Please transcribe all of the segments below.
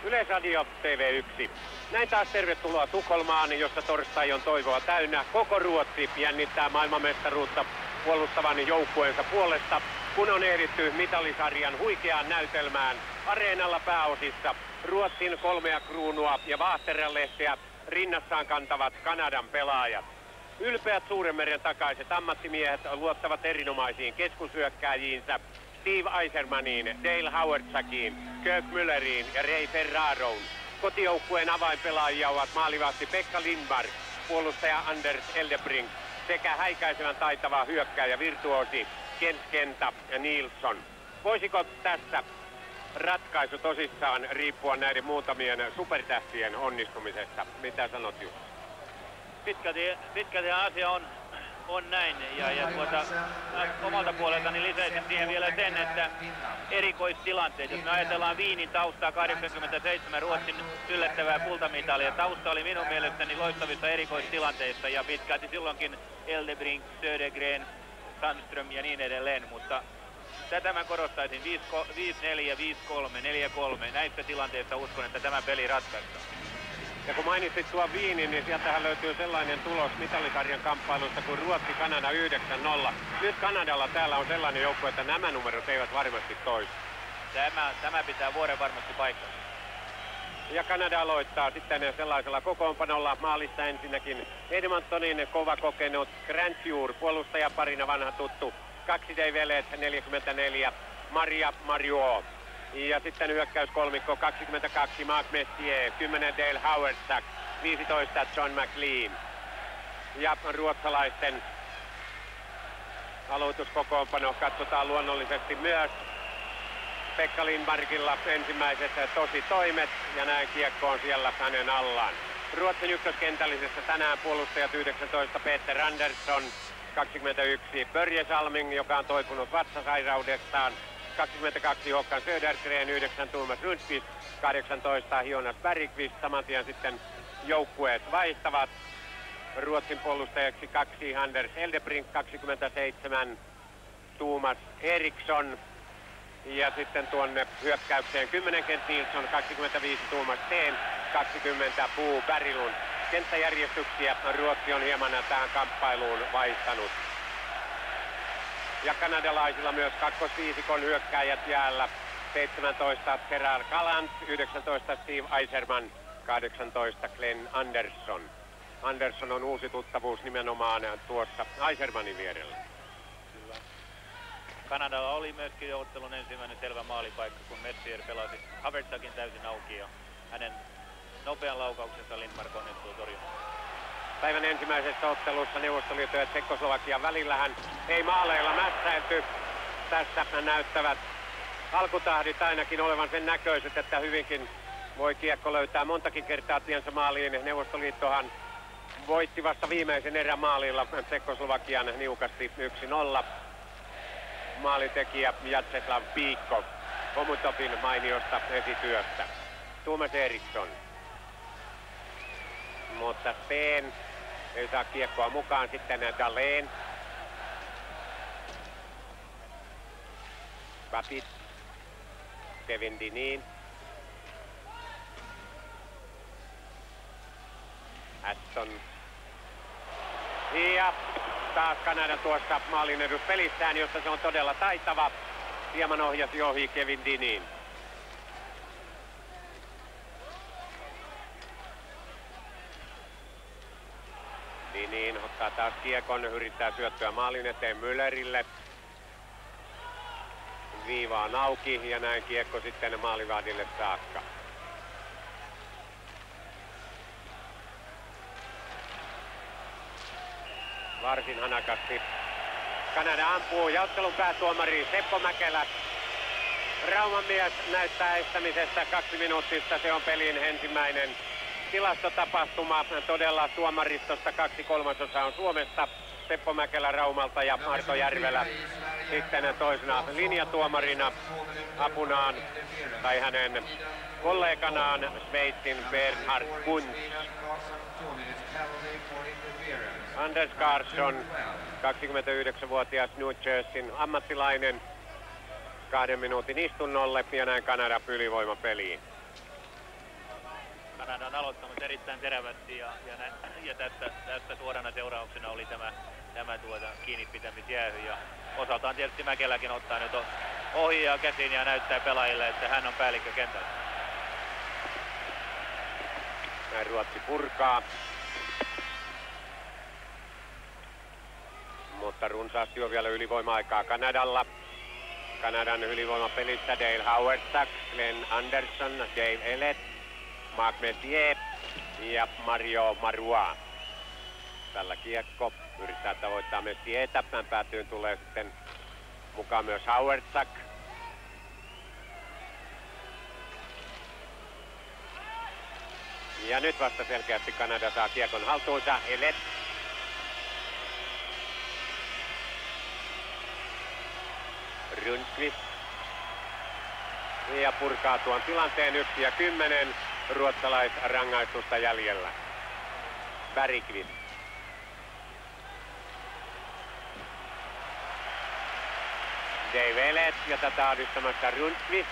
Yleisradio TV1. Näin taas tervetuloa Tukholmaan, jossa torstai on toivoa täynnä. Koko Ruotsi jännittää maailmanmestaruutta puolustavan joukkueensa puolesta, kun on ehditty mitalisarjan huikeaan näytelmään. Areenalla pääosissa Ruotsin 3 kruunua ja Vaahteranlehteä rinnassaan kantavat Kanadan pelaajat. Ylpeät Suurenmeren takaiset ammattimiehet luottavat erinomaisiin keskushyökkääjiinsä Steve Yzermaniin, Dale Howardsakiin, Kirk Mülleriin ja Ray Ferraroon. Kotijoukkueen avainpelaajia ovat maalivahti Pekka Lindmark, puolustaja Anders Eldebrink sekä häikäisevän taitava hyökkääjä virtuosi Kent Kenta ja Nilsson. Voisiko tässä ratkaisu tosissaan riippua näiden muutamien supertähtien onnistumisesta? Mitä sanot, Jussi? Pitkälti asia on näin. Ja omalta puoleltani lisäisin siihen vielä sen, että erikoistilanteet. Jos me ajatellaan Wienin taustaa 87 Ruotsin yllättävää kultamitalia. Tausta oli minun mielestäni loistavissa erikoistilanteissa ja pitkälti silloinkin Eldebrink, Södergren, Sandström ja niin edelleen. Mutta tätä mä korostaisin 5-4, 5-3, 4-3. Näissä tilanteissa uskon, että tämä peli ratkaistaan. Ja kun mainitsit tuon Wienin, niin sieltähän löytyy sellainen tulos mitalisarjan kamppailusta kuin Ruotsi-Kanada 9-0. Nyt Kanadalla täällä on sellainen joukkue, että nämä numerot eivät varmasti toistu. Tämä pitää vuoden varmasti paikkaa. Ja Kanada aloittaa sitten sellaisella kokoonpanolla. Maalista ensinnäkin Edmontonin kova kokenut Grantjur, puolustajaparina vanha tuttu. 2 Velet, 44, Maria Mariuo. Ja sitten hyökkäyskolmikko 22 Mark Messier, 10 Dale Howardsak, 15 John McLean. Ja ruotsalaisten aloituskokoonpano katsotaan luonnollisesti myös. Pekka Lindmarkilla ensimmäiset tositoimet ja näin kiekko on siellä hänen allaan. Ruotsin ykköskentällisessä tänään puolustajat 19 Peter Andersson, 21 Börje Salming, joka on toipunut vatsasairaudestaan. 22 Håkan Södergren, 9 Thomas Rundqvist, 18 Jonas Bergqvist. Saman tien sitten joukkueet vaihtavat. Ruotsin puolustajaksi 2 Anders Eldebrink, 27 Thomas Eriksson. Ja sitten tuonne hyökkäykseen 10 Kent Nilsson, 25 Thomas Steen, 20 Bo Berglund. Kenttäjärjestyksiä Ruotsi on hieman tähän kamppailuun vaihtanut. Ja kanadalaisilla myös kakkosviisikon hyökkääjät jäällä. 17 Gerard Gallant, 19 Steve Yzerman, 18 Glenn Andersson. Andersson on uusi tuttavuus nimenomaan tuossa Yzermanin vierellä. Kyllä. Kanadalla oli myöskin ottelun ensimmäinen selvä maalipaikka, kun Messier pelasi Havertzakin täysin auki ja hänen nopean laukauksensa Lindmark onnistui torjumaan. Päivän ensimmäisessä ottelussa Neuvostoliiton ja Tsekkoslovakian välillähän ei maaleilla mässäilty. Tässä näyttävät alkutahdit ainakin olevan sen näköiset, että hyvinkin voi kiekko löytää montakin kertaa tiensä maaliin. Neuvostoliittohan voitti vasta viimeisen erän maalilla Tsekkoslovakian niukasti 1-0. Maalintekijä Jatseslav Piikko Komutovin mainiosta esityöstä. Thomas Eriksson. Mutta Steen ei saa kiekkoa mukaan, sitten Dahlén. Babit. Kevin Dinin. Aston. Ja taas Kanada tuossa maalin eduspelissään, jossa se on todella taitava. Hieman ohjasi ohi Kevin Dinin. Dinin ottaa taas kiekon, yrittää syöttöä maalin eteen Müllerille. Viiva on auki ja näin kiekko sitten maalivahdille saakka. Varsin hanakasti Kanada ampuu ja ottelun päätuomari Seppo Mäkelä. Rauman mies näyttää estämisestä 2 minuuttista. Se on pelin ensimmäinen tilastotapahtuma. Todella tuomaristosta 2/3 on Suomesta. Seppo Mäkelä Raumalta ja Arto Järvelä sitten toisena linjatuomarina apunaan tai hänen kolleganaan Sveitsin Bernhard Kunz. Anders Carlson, 29-vuotias New Jerseyn ammattilainen, 2 minuutin istunnolle ja näin Kanada ylivoimapeliin. Kanada on aloittanut erittäin terävästi ja tästä suorana seurauksena oli tämä kiinnipitämisjäähy. Ja osaltaan tietysti Mäkeläkin ottaa nyt ohjaa käsiin ja näyttää pelaajille, että hän on päällikkö kentällä. Näin Ruotsi purkaa. Mutta runsaasti on vielä ylivoima-aikaa Kanadalla. Kanadan ylivoimapelissä Dale Hauersack, Glenn Anderson, Dave Ellet, Mark Messier ja Mario Marois. Tällä kiekko yrittää tavoittaa Messiertä. Hän päätyyn tulee sitten mukaan myös Hauersack. Ja nyt vasta selkeästi Kanada saa kiekon haltuunsa. Ellet. Rundqvist. Ja purkaa tuon tilanteen 1-10. Ruotsalaisrangaistusta jäljellä. Bergqvist. Dave Ellet ja tätä ahdistamassa Rundqvist.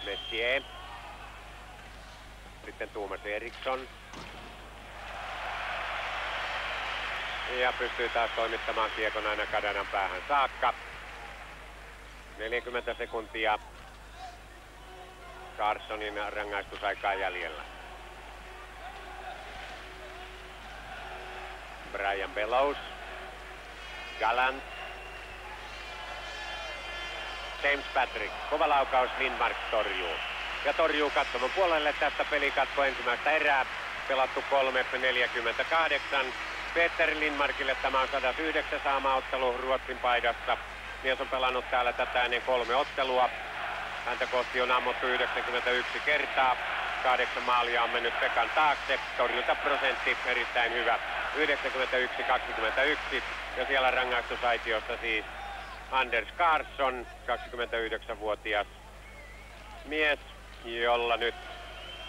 Messier. Sitten Thomas Eriksson. Ja pystyy taas toimittamaan kiekon aina Kanadan päähän saakka. 40 sekuntia Carsonin rangaistusaikaa jäljellä. Brian Bellows. Gallant. James Patrick. Kova laukaus, Lindmark torjuu. Ja torjuu katsomon puolelle tästä pelikatko ensimmäistä erää. Pelattu 3.48. Peter Lindmarkille tämä on 109 saama-ottelu Ruotsin paidassa. Mies on pelannut täällä tätä ennen 3 ottelua. Häntä kohti on ammuttu 91 kertaa. 8 maalia on mennyt Pekan taakse. Torjuntaprosentti erittäin hyvä. 91-21. Ja siellä rangaistusaitiossa siis Anders Carson, 29-vuotias mies, jolla nyt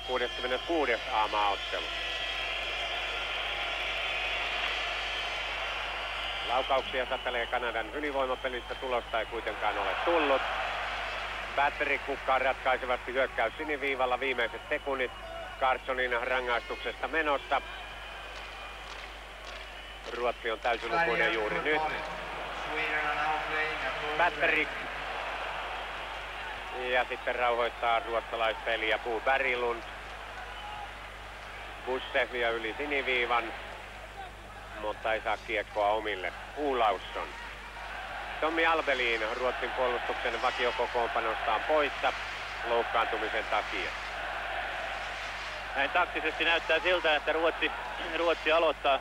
66. A-maaottelu. Laukauksia satelee Kanadan ylivoimapelissä, tulosta ei kuitenkaan ole tullut. Patrick kukkaa ratkaisevasti hyökkäys siniviivalla viimeiset sekunnit Carsonin rangaistuksesta menossa. Ruotsi on täysilukuinen juuri nyt. Patrick. Ja sitten rauhoittaa ruotsalaispeliä Bo Berglund. Busse vie yli siniviivan, mutta ei saa kiekkoa omille. Olausson. Tommi Albelin Ruotsin puolustuksen vakiokokoonpanosta on poissa loukkaantumisen takia. Näin taktisesti näyttää siltä, että Ruotsi aloittaa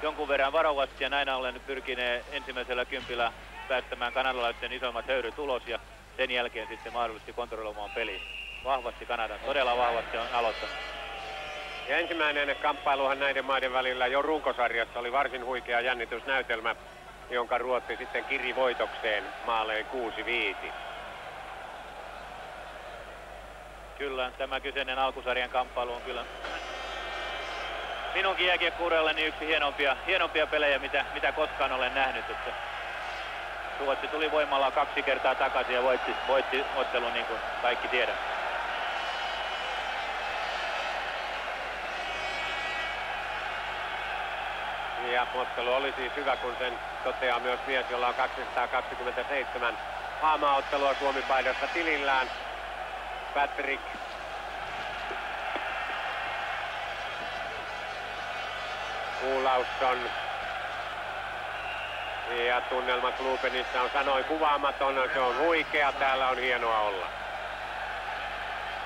jonkun verran varovasti ja näin ollen pyrkinee ensimmäisellä kympillä päästämään kanadalaisten isommat höyryt ulos ja sen jälkeen sitten mahdollisesti kontrolloimaan peliä. Vahvasti Kanadan, todella vahvasti on aloittanut. Ja ensimmäinen kamppailuhan näiden maiden välillä jo runkosarjassa oli varsin huikea jännitysnäytelmä, jonka Ruotsi sitten kiri voitokseen maaleen 6-5. Kyllä, tämä kyseinen alkusarjan kamppailu on kyllä minunkin jääkiekko-urallani yksi hienompia pelejä, mitä koskaan olen nähnyt. Että Ruotsi tuli voimalla 2 kertaa takaisin ja voitti ottelun, niin kuin kaikki tiedämme. Ja ottelu oli siis hyvä, kun sen toteaa myös mies, jolla on 227 haamaottelua Suomi-paidassa tilillään. Patrick. Olausson. Ja tunnelma Klubenissa on sanoin kuvaamaton, se on huikea, täällä on hienoa olla.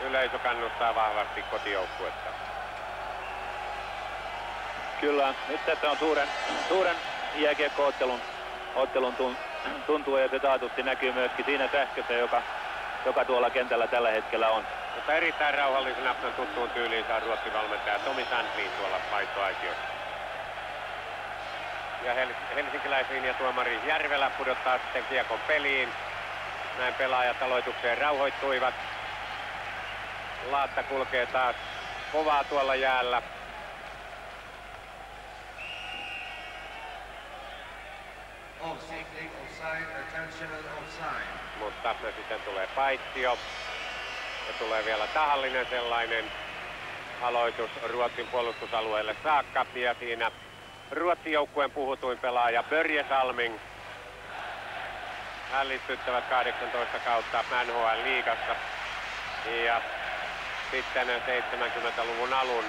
Yleisö kannustaa vahvasti kotijoukkuetta. Kyllä, nyt tässä on suuren jääkiekko-ottelun tuntua ja se taatusti näkyy myöskin siinä sähkössä, joka tuolla kentällä tällä hetkellä on. Mutta erittäin rauhallisena tuttuun tyyliin saa Ruotsin valmentaja Tomi Sandlin tuolla paitoaitiossa. Ja helsinkiläislinja tuomari Järvelä pudottaa sitten kiekon peliin. Näin pelaajat aloitukseen rauhoittuivat. Laatta kulkee taas kovaa tuolla jäällä. Mutta sitten tulee paittio. Ja tulee vielä tahallinen sellainen aloitus Ruotsin puolustusalueelle saakka. Ja siinä Ruotsin joukkueen puhutuin pelaaja Börje Salming. Hällistyttävät 18 kautta NHL-liigassa. Ja sitten 70-luvun alun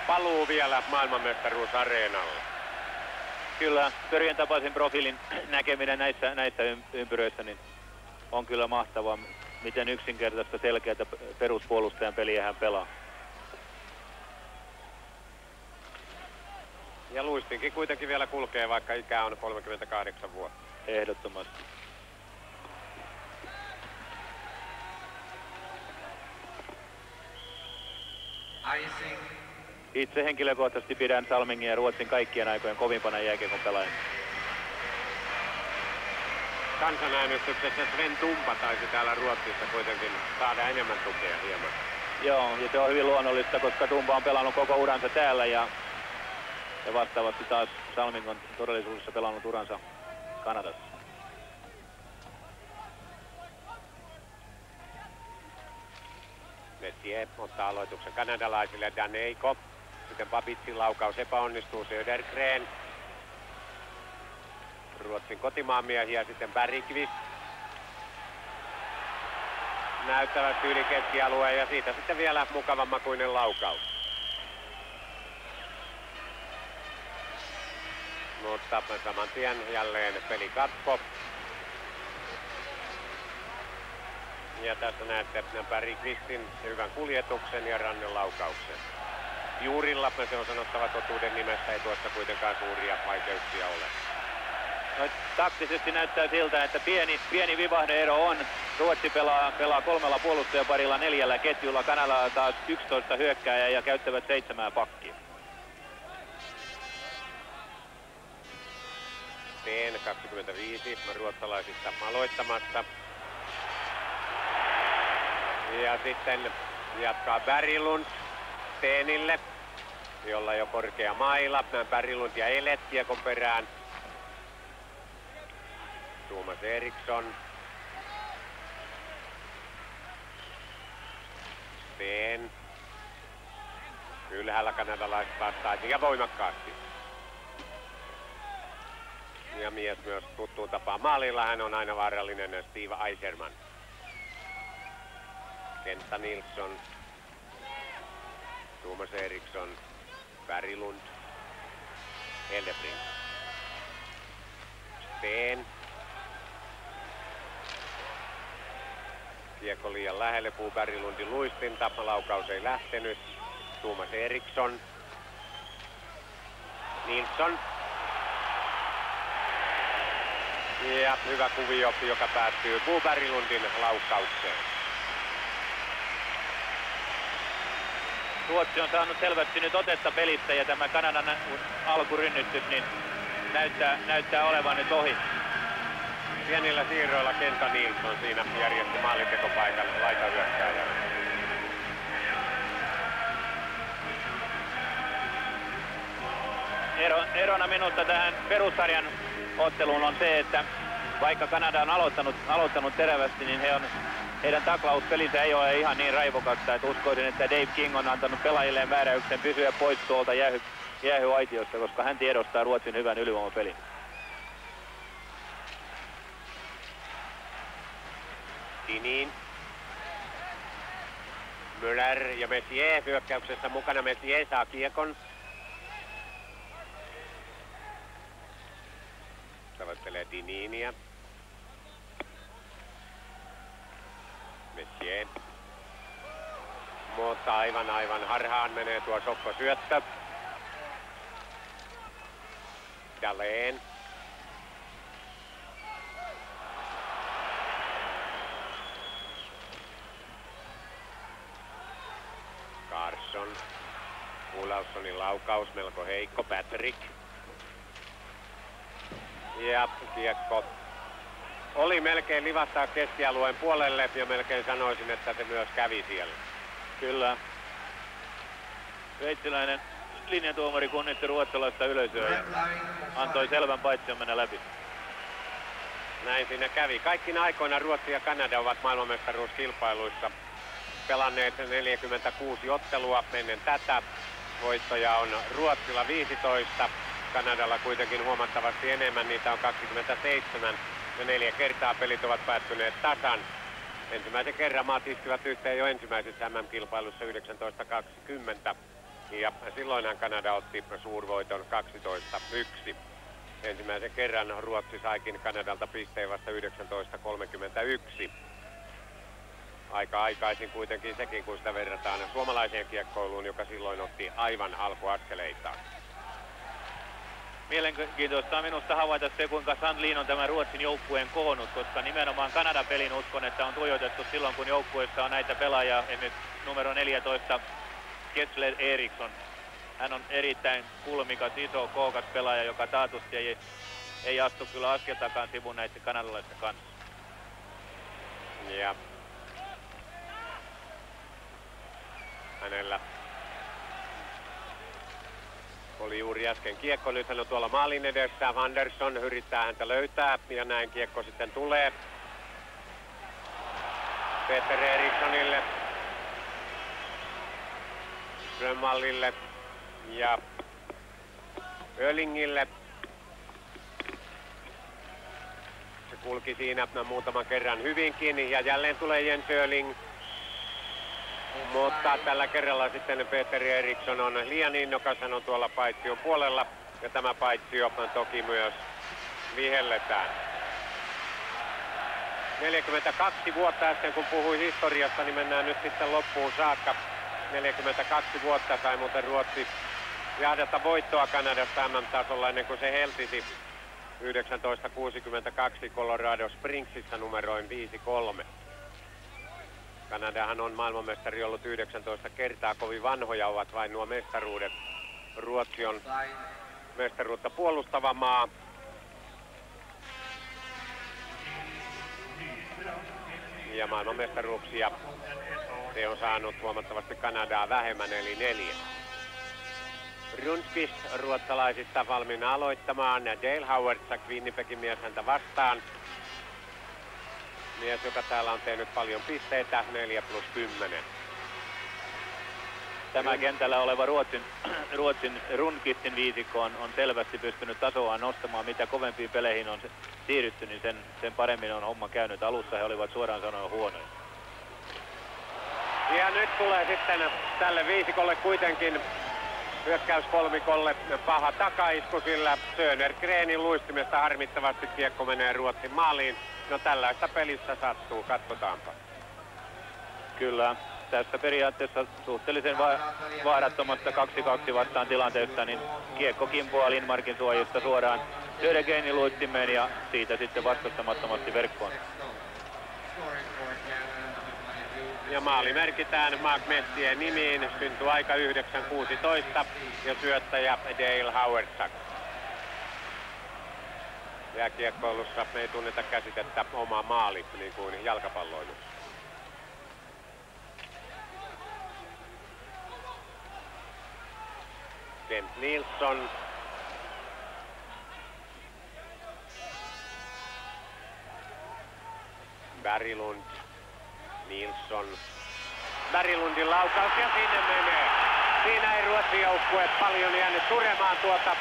paluu vielä maailmanmestaruusareenalle. Kyllä, Börjen tapaisen profiilin näkeminen näissä ympyröissä niin on kyllä mahtavaa, miten yksinkertaista selkeätä peruspuolustajan peliä hän pelaa. Ja luistinkin kuitenkin vielä kulkee, vaikka ikä on 38 vuotta. Ehdottomasti. Itse henkilökohtaisesti pidän Salmingia Ruotsin kaikkien aikojen kovimpana jääkiekon pelaajana. Kansanäänestyksessä Sven Tumpa taisi täällä Ruotsissa kuitenkin saada enemmän tukea hieman. Joo, ja se on hyvin luonnollista, koska Tumpa on pelannut koko uransa täällä ja vastaavasti taas Salming on todellisuudessa pelannut uransa Kanadassa. Messier ottaa aloituksen kanadalaisille, Daneiko. Sitten Babitsin laukaus epäonnistuu, Södergren. Ruotsin kotimaanmiehiä, sitten Bergqvist. Näyttävästi yli keskialueen ja siitä sitten vielä mukavan makuinen laukaus. Mutta saman tien jälleen pelikatko. Ja tässä näette Bergqvistin hyvän kuljetuksen ja rannelaukauksen. Juurilla se on sanottava totuuden nimessä, ei tuossa kuitenkaan suuria vaikeuksia ole. No, taktisesti näyttää siltä, että pieni vivahde-ero on. Ruotsi pelaa 3 puolustajaparilla 4 ketjulla, Kanada taas 11 hyökkääjää ja käyttävät 7 pakkia. Steen 25 ruotsalaisista aloittamassa. Ja sitten jatkaa Berglund Steenille, jolla jo korkea maila. Berglund ja Elet kiekon perään. Thomas Eriksson. Steen. Ylhäällä kanadalaiset vastaan ja voimakkaasti. Ja mies myös tuttuun tapaan maalilla. Hän on aina vaarallinen, Steve Yzerman. Kenta Nilsson. Thomas Eriksson. Berglund. Hellebring. Steen. Kiekko liian lähelle, puu Berglundin luistinta. Laukaus ei lähtenyt. Thomas Eriksson. Nilsson. Ja hyvä kuvio, joka päättyy puu Berglundin laukkaukseen. Ruotsi on saanut selvästi nyt otetta pelistä ja tämä Kanadan alkurynnystys niin näyttää olevan nyt ohi. Pienillä siirroilla Kenta Nilsson siinä järjesti maalintekopaikan laitahyökkääjä. Erona minusta tähän perussarjan otteluun on se, että vaikka Kanada on aloittanut terävästi, niin heidän taklauspelinsä ei ole ihan niin raivokasta, että uskoisin, että Dave King on antanut pelaajilleen määräyksen pysyä pois tuolta jäähyaitiosta, koska hän tiedostaa Ruotsin hyvän ylivoimapelin. Dinin. Müller ja Messier hyökkäyksessä mukana. Messier saa kiekon. Tavoittelee Dininiä. Messier. Mutta aivan harhaan menee tuo sokkosyöttö. Dahlén. Carson. Olaussonin laukaus melko heikko. Patrick. Ja kiekko oli melkein livahtaa keskialueen puolelle ja melkein sanoisin, että se myös kävi siellä. Kyllä. Sveitsiläinen linjatuomari kunnitti ruotsalaista yleisöä ja antoi selvän paitsion mennä läpi. Näin siinä kävi. Kaikkina aikoina Ruotsi ja Kanada ovat maailmanmestaruuskilpailuissa pelanneet 46 ottelua ennen tätä. Voittoja on Ruotsilla 15, Kanadalla kuitenkin huomattavasti enemmän, niitä on 27 ja 4 kertaa pelit ovat päättyneet tasan. Ensimmäisen kerran maat iskivät yhteen jo ensimmäisessä MM-kilpailussa 1920 ja silloinhan Kanada otti suurvoiton 12-1. Ensimmäisen kerran Ruotsi saikin Kanadalta pisteen vasta 1931. Aika aikaisin kuitenkin sekin, kun sitä verrataan suomalaiseen kiekkoiluun, joka silloin otti aivan alkuaskeleitaan. Mielenkiintoista on minusta havaita se, kuinka Sandlin on tämän Ruotsin joukkueen koonnut, koska nimenomaan Kanada-pelin uskon, että on tuijotettu silloin, kun joukkueessa on näitä pelaajia, esimerkiksi numero 14 Kessler Eriksson. Hän on erittäin kulmikas, iso, kookas pelaaja, joka taatusti ei astu kyllä askeltakaan sivun näiden kanadalaisten kanssa. Ja hänellä oli juuri äsken kiekko, nyt hän on tuolla maalin edessä. Andersson yrittää häntä löytää ja näin kiekko sitten tulee Peter Erikssonille, Grönvallille ja Ölingille. Se kulki siinä muutaman kerran hyvinkin ja jälleen tulee Jens Öling. Mutta tällä kerralla sitten Peter Eriksson on liian innokas, hän on tuolla paitsion puolella ja tämä paitsio toki myös vihelletään. 42 vuotta äsken kun puhuin historiasta, niin mennään nyt sitten loppuun saakka. 42 vuotta sai muuten Ruotsi jahdata voittoa Kanadasta MM-tasolla ennen kuin se heltisi 1962 Colorado Springsissa numeroin 5-3. Kanadahan on maailmanmestari ollut 19 kertaa, kovin vanhoja ovat vain nuo mestaruudet. Ruotsi on mestaruutta puolustava maa. Ja maailmanmestaruuksia se on saanut huomattavasti Kanadaa vähemmän, eli 4. Rundqvist ruotsalaisista valmiina aloittamaan. Dale Howard, Winnipegin mies häntä vastaan. Mies, joka täällä on tehnyt paljon pisteitä, 4+10. Tämä kentällä oleva Ruotsin Rundqvistin viisikko on selvästi pystynyt tasoaan nostamaan. Mitä kovempiin peleihin on siirrytty, niin sen paremmin on homma käynyt. Alussa he olivat suoraan sanoen huonoja. Ja nyt tulee sitten tälle viisikolle kuitenkin hyökkäyskolmikolle paha takaisku, sillä Södergrenin luistimesta harmittavasti kiekko menee Ruotsin maaliin. No tällaista pelissä sattuu, katsotaanpa. Kyllä, tässä periaatteessa suhteellisen vaarattomasta 2-2 vastaan tilanteesta, niin kiekko kimpoaa Lindmarkin suojista suoraan Södergrenin luistimeen ja siitä sitten vastustamattomasti verkkoon. Ja maali merkitään Mark Messien nimiin, syntyaika 9.16 ja syöttäjä Dale Howard. Jääkiekkoilussa ei tunneta käsitettä oma maali, niin kuin jalkapalloilussa. Kent Nilsson. Berglund. Nilsson. Berglundin laukaus ja sinne menee. Siinä ei Ruotsin joukkue paljon jäänyt suremaan tuota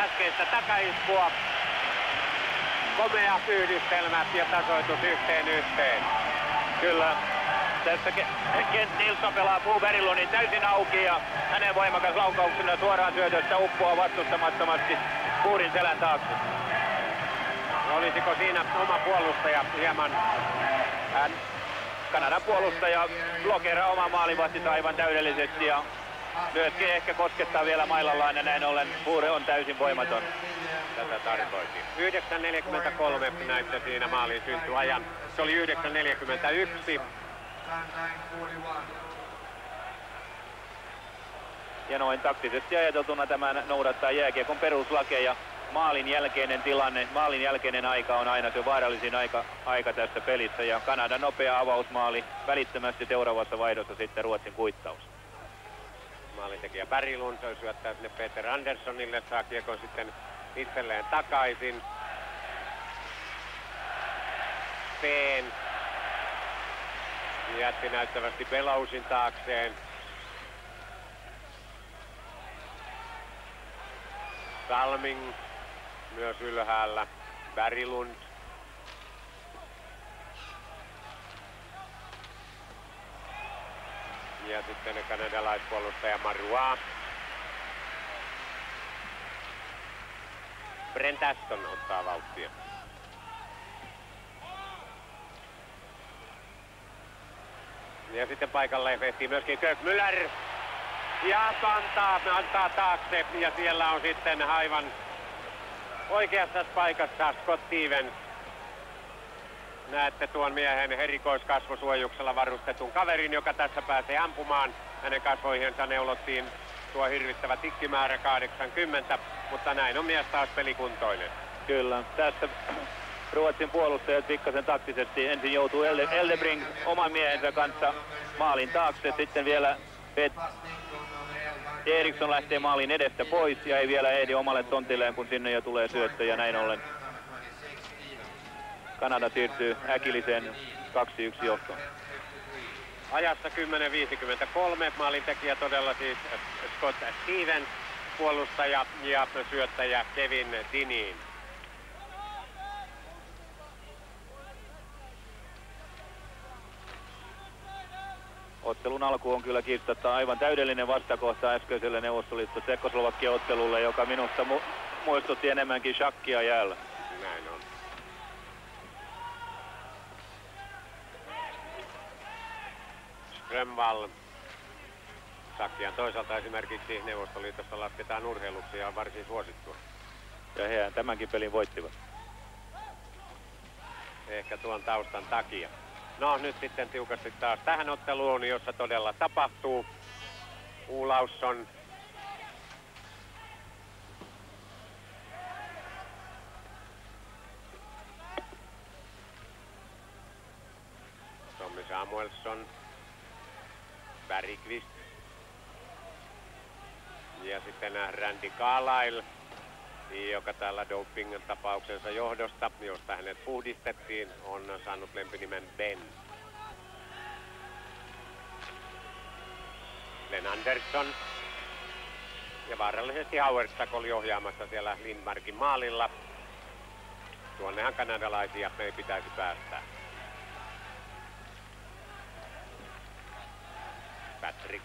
äskeistä takaiskua. Komea yhdistelmä ja tasoitus 1-1. Kyllä. Tässä Kent Nilsson pelaa Bo Berglundin täysin auki ja hänen voimakas laukauksena suoraan syötöstä uppoaa vastustamattomasti Buurin selän taakse. Olisiko siinä oma puolustaja hieman? Kanadan puolustaja blokeraa oman maalivahtinsa aivan täydellisesti ja myöskin ehkä koskettaa vielä mailallaan ja näin ollen Buure on täysin voimaton. Tätä tarkoitin. 9.43 näitte siinä maalin syntyajan. Se oli 9.41. Ja noin taktisesti ajateltuna tämä noudattaa jääkiekon peruslakeja. Maalin jälkeinen tilanne, maalin jälkeinen aika on aina se vaarallisin aika tässä pelissä. Ja Kanadan nopea avausmaali, välittömästi seuraavassa vaihdossa sitten Ruotsin kuittaus. Maalintekijä Berglund syöttää sinne Peter Anderssonille, saa kiekon sitten itselleen takaisin. Steen Jätti näyttävästi Belowsin taakseen. Salming myös ylhäällä. Berglund. Ja sitten kanadalaispuolustaja Marois. Brent Aston ottaa vauhtia. Ja sitten paikalle ehtii myöskin Kirk Müller. Ja antaa taakse. Ja siellä on sitten aivan oikeassa paikassa Scott Stevens. Näette tuon miehen erikoiskasvosuojuksella varustetun kaverin, joka tässä pääsee ampumaan. Hänen kasvoihinsa neulottiin tuo hirvittävä tikkimäärä 80, mutta näin on mies taas pelikuntoinen. Kyllä, tässä Ruotsin puolustajat pikkasen taktisesti ensin joutuu Eldebring oman miehensä kanssa maalin taakse, sitten vielä Eriksson lähtee maalin edestä pois ja ei vielä ehdi omalle tontilleen, kun sinne jo tulee syöttö ja näin ollen Kanada siirtyy äkilliseen 2-1 johtoon. Ajassa 10.53, maalintekijä todella siis Scott Stevens, puolustaja ja syöttäjä Kevin Dineen. Ottelun alku on kyllä kiistatta aivan täydellinen vastakohta äskeiselle Neuvostoliitto Tsekkoslovakia ottelulle, joka minusta muistutti enemmänkin shakkia jäällä. Näin on. Strömvall. Shakkiaan toisaalta esimerkiksi Neuvostoliitossa lasketaan urheiluksi ja on varsin suosittua. Ja hehän tämänkin pelin voittivat. Ehkä tuon taustan takia. No nyt sitten tiukasti taas tähän otteluun, jossa todella tapahtuu. Olausson. Tommy Samuelsson. Bergqvist. Ja sitten Randy Carlyle, joka tällä doping-tapauksensa johdosta, josta hänet puhdistettiin, on saanut lempinimen Ben. Glenn Anderson. Ja vaarallisesti Howard Sack oli ohjaamassa siellä Lindmarkin maalilla. Tuonnehan kanadalaisia ei pitäisi päästää. Patrick.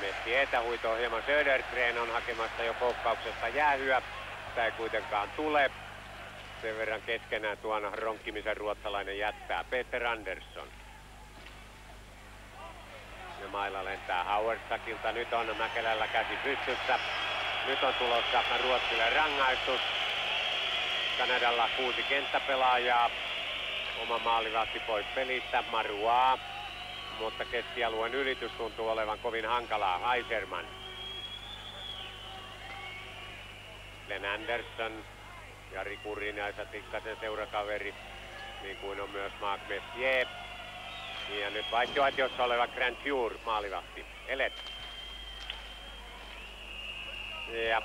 Messietä huitoo hieman Södergren, on hakemassa jo poukkauksesta jäähyä. Sitä ei kuitenkaan tule. Sen verran keskenään tuon ronkkimisen ruotsalainen jättää Peter Andersson. Ja mailla lentää Howard Sackilta. Nyt on Mäkelällä käsi pystyssä. Nyt on tulossa Ruotsille rangaistus. Kanadalla 6 kenttäpelaajaa. Oma maalivahti pois pelistä, Marois. Mutta keskialueen ylitys tuntuu olevan kovin hankalaa. Eiserman. Glenn Anderson. Jari Kurinaisa, Tikkasen seurakaveri. Niin kuin on myös Mark Messier. Ja nyt vaihtoaitiossa oleva Grant Fuhr, maalivahti. Elet. Ja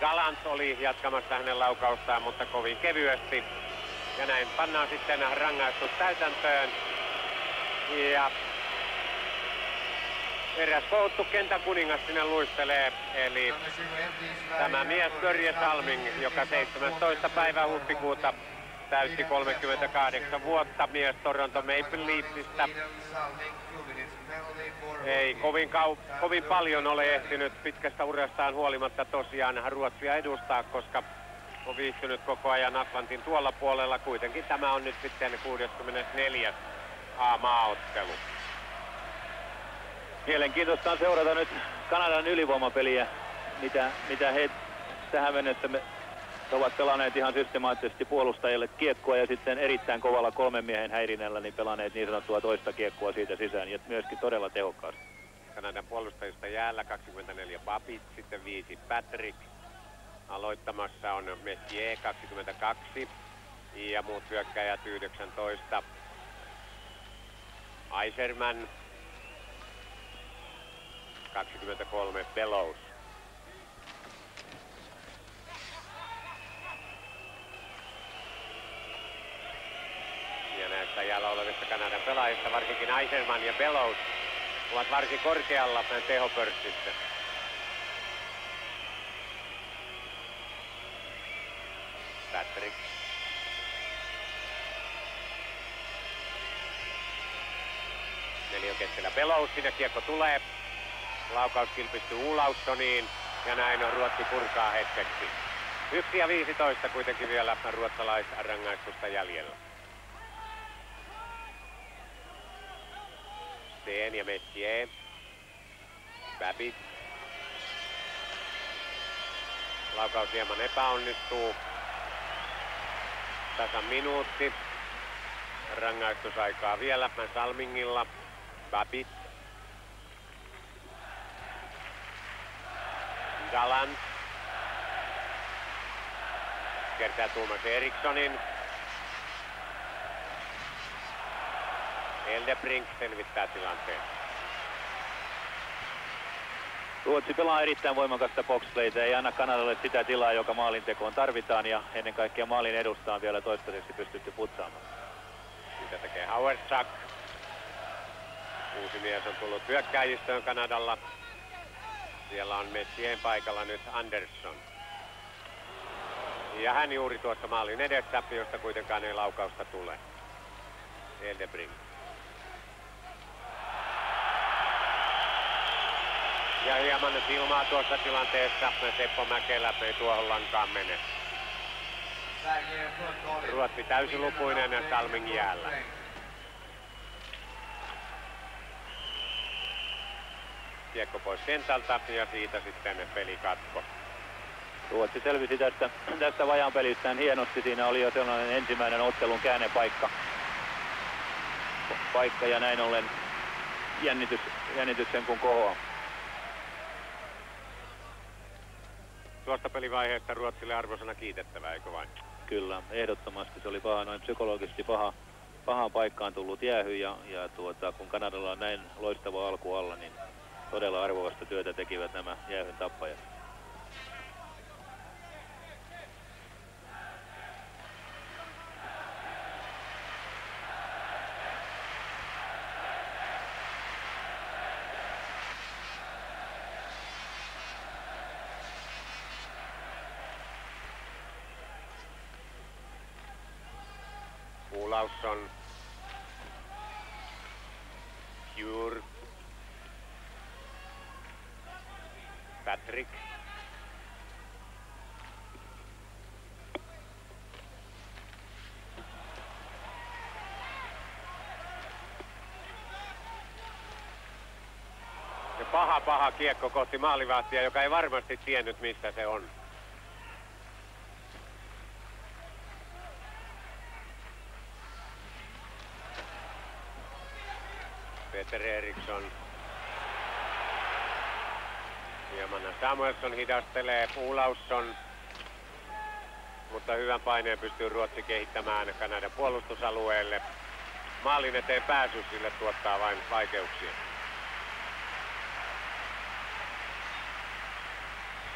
Galant oli jatkamassa hänen laukaustaan, mutta kovin kevyesti. Ja näin pannaan sitten rangaistus täytäntöön. Ja eräs kouttu kentän kuningas sinne luistelee, eli tämä mies Börje Salming, joka 17. päivä huhtikuuta täytti 38 vuotta, mies Toronto Maple Leafsistä. Ei kovin paljon ole ehtinyt pitkästä urastaan huolimatta tosiaan Ruotsia edustaa, koska on viihtynyt koko ajan Atlantin tuolla puolella. Kuitenkin tämä on nyt sitten 64. A-maaottelu. Mielenkiintoista on seurata nyt Kanadan ylivoimapeliä, mitä he tähän mennessä ovat pelanneet ihan systemaattisesti puolustajille kiekkoa ja sitten erittäin kovalla 3 miehen häirinnällä niin pelanneet niin sanottua toista kiekkoa siitä sisään ja myöskin todella tehokkaasti. Kanadan puolustajista jäällä 24 Babbitt, sitten 5 Patrick. Aloittamassa on Messier 22 ja muut hyökkäjät 19. Eiserman 23 Bellows. mutta jäällä olevista Kanadan pelaajista, varsinkin Eiserman ja Bellows, ovat varsin korkealla tehopörssissä. Patrick. Neliökeskellä Bellows, sinne kiekko tulee. Laukaus kilpistyy Olaussoniin ja näin on Ruotsi purkaa hetkeksi. 1:15 kuitenkin vielä ruotsalaisrangaistusta jäljellä. Steen ja Messier. Babbitt. Laukaus hieman epäonnistuu. Tasan minuutti. Rangaistusaikaa vielä Salmingilla. Babbitt. Gallant. Kertaa Thomas Erikssonin. Eldebrink selvittää tilanteen. Ruotsi pelaa erittäin voimakasta boxplayta, ei anna Kanadalle sitä tilaa, joka maalintekoon tarvitaan, ja ennen kaikkea maalin edusta on vielä toistaiseksi pystytty putsaamaan. Sitä tekee Hauersack. Uusi mies on tullut hyökkääjistöön Kanadalla. Siellä on Messien paikalla nyt Andersson. Ja hän juuri tuossa maalin edessä, josta kuitenkaan ei laukausta tule. Eldebrink. Ja hieman ilmaa tuossa tilanteessa. Seppo Mäkelä ei tuohon lankaan mene. Ruotsi täysilukuinen ja Salming jäällä. Kiekko pois kentältä ja siitä sitten pelikatko. Ruotsi selvisi tästä vajaan pelistään hienosti. Siinä oli jo sellainen ensimmäinen ottelun käännepaikka. Ja näin ollen jännitys sen kun kohoaa. Tuosta pelivaiheesta Ruotsille arvosana kiitettävää, eikö vain? Kyllä, ehdottomasti. Se oli noin psykologisesti pahaan paikkaan tullut jäähy ja kun Kanadalla on näin loistava alku alla, niin todella arvokasta työtä tekivät nämä jäähyn tappajat. Olausson. Pure. Patrick. Ja paha kiekko kohti maalivahtia, joka ei varmasti tiennyt missä se on. Peter Eriksson. Hieman Samuelsson hidastelee. Olausson. Mutta hyvän paineen pystyy Ruotsi kehittämään Kanadan puolustusalueelle. Maalin eteen pääsy sille tuottaa vain vaikeuksia.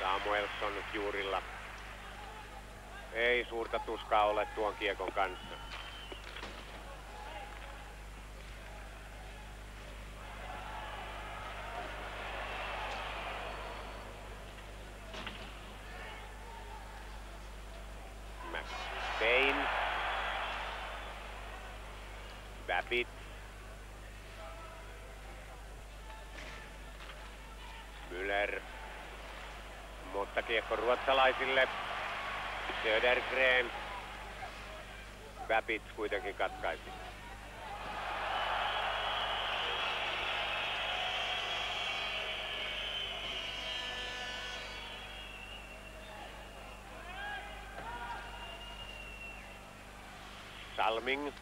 Samuelsson juurilla. Ei suurta tuskaa ole tuon kiekon kanssa. McBain. Babbitt. Müller. Mutta kiekko ruotsalaisille. Södergren. Babbitt kuitenkin katkaisi. Salming.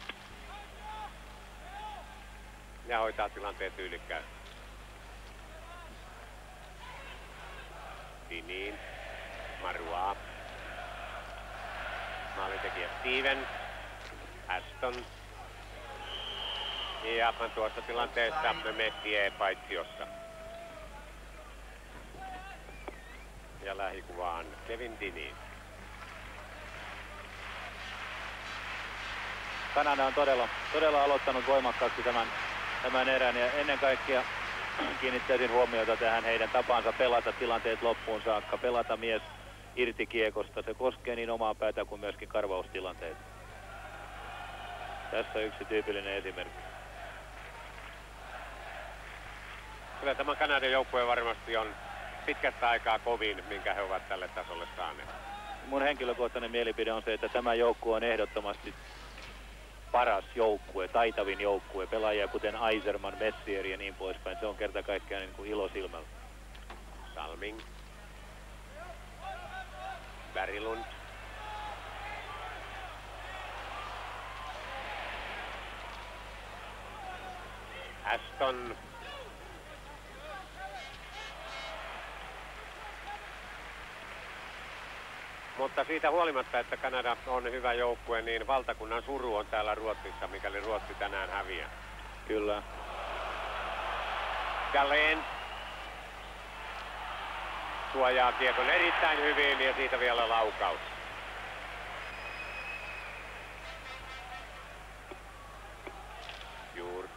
Ja hoitaa tilanteen tyylikkäästi. Dinin. Marua. Maalintekijä Steven. Aston. Ja tuossa tilanteessa Messier paitsiossa. Ja lähikuvaan Kevin Dinin. Kanada on todella aloittanut voimakkaasti tämän erän ja ennen kaikkea kiinnittäisin huomiota tähän heidän tapaansa pelata tilanteet loppuun saakka, pelata mies irti kiekosta. Se koskee niin omaa päätä kuin myöskin karvaustilanteita. Tässä yksi tyypillinen esimerkki. Kyllä tämä Kanadan joukkue varmasti on pitkästä aikaa kovin, minkä he ovat tälle tasolle saaneet. Mun henkilökohtainen mielipide on se, että tämä joukkue on ehdottomasti paras joukkue, taitavin joukkue, pelaajia kuten Aiserman, Messier ja niin poispäin. Se on kerta kaikkiaan niin kuin ilo silmällä. Salming. Berglund. Aston. Mutta siitä huolimatta, että Kanada on hyvä joukkue, niin valtakunnan suru on täällä Ruotsissa, mikäli Ruotsi tänään häviää. Kyllä. Dahlén suojaa kiekon erittäin hyvin ja siitä vielä laukaus. Juur.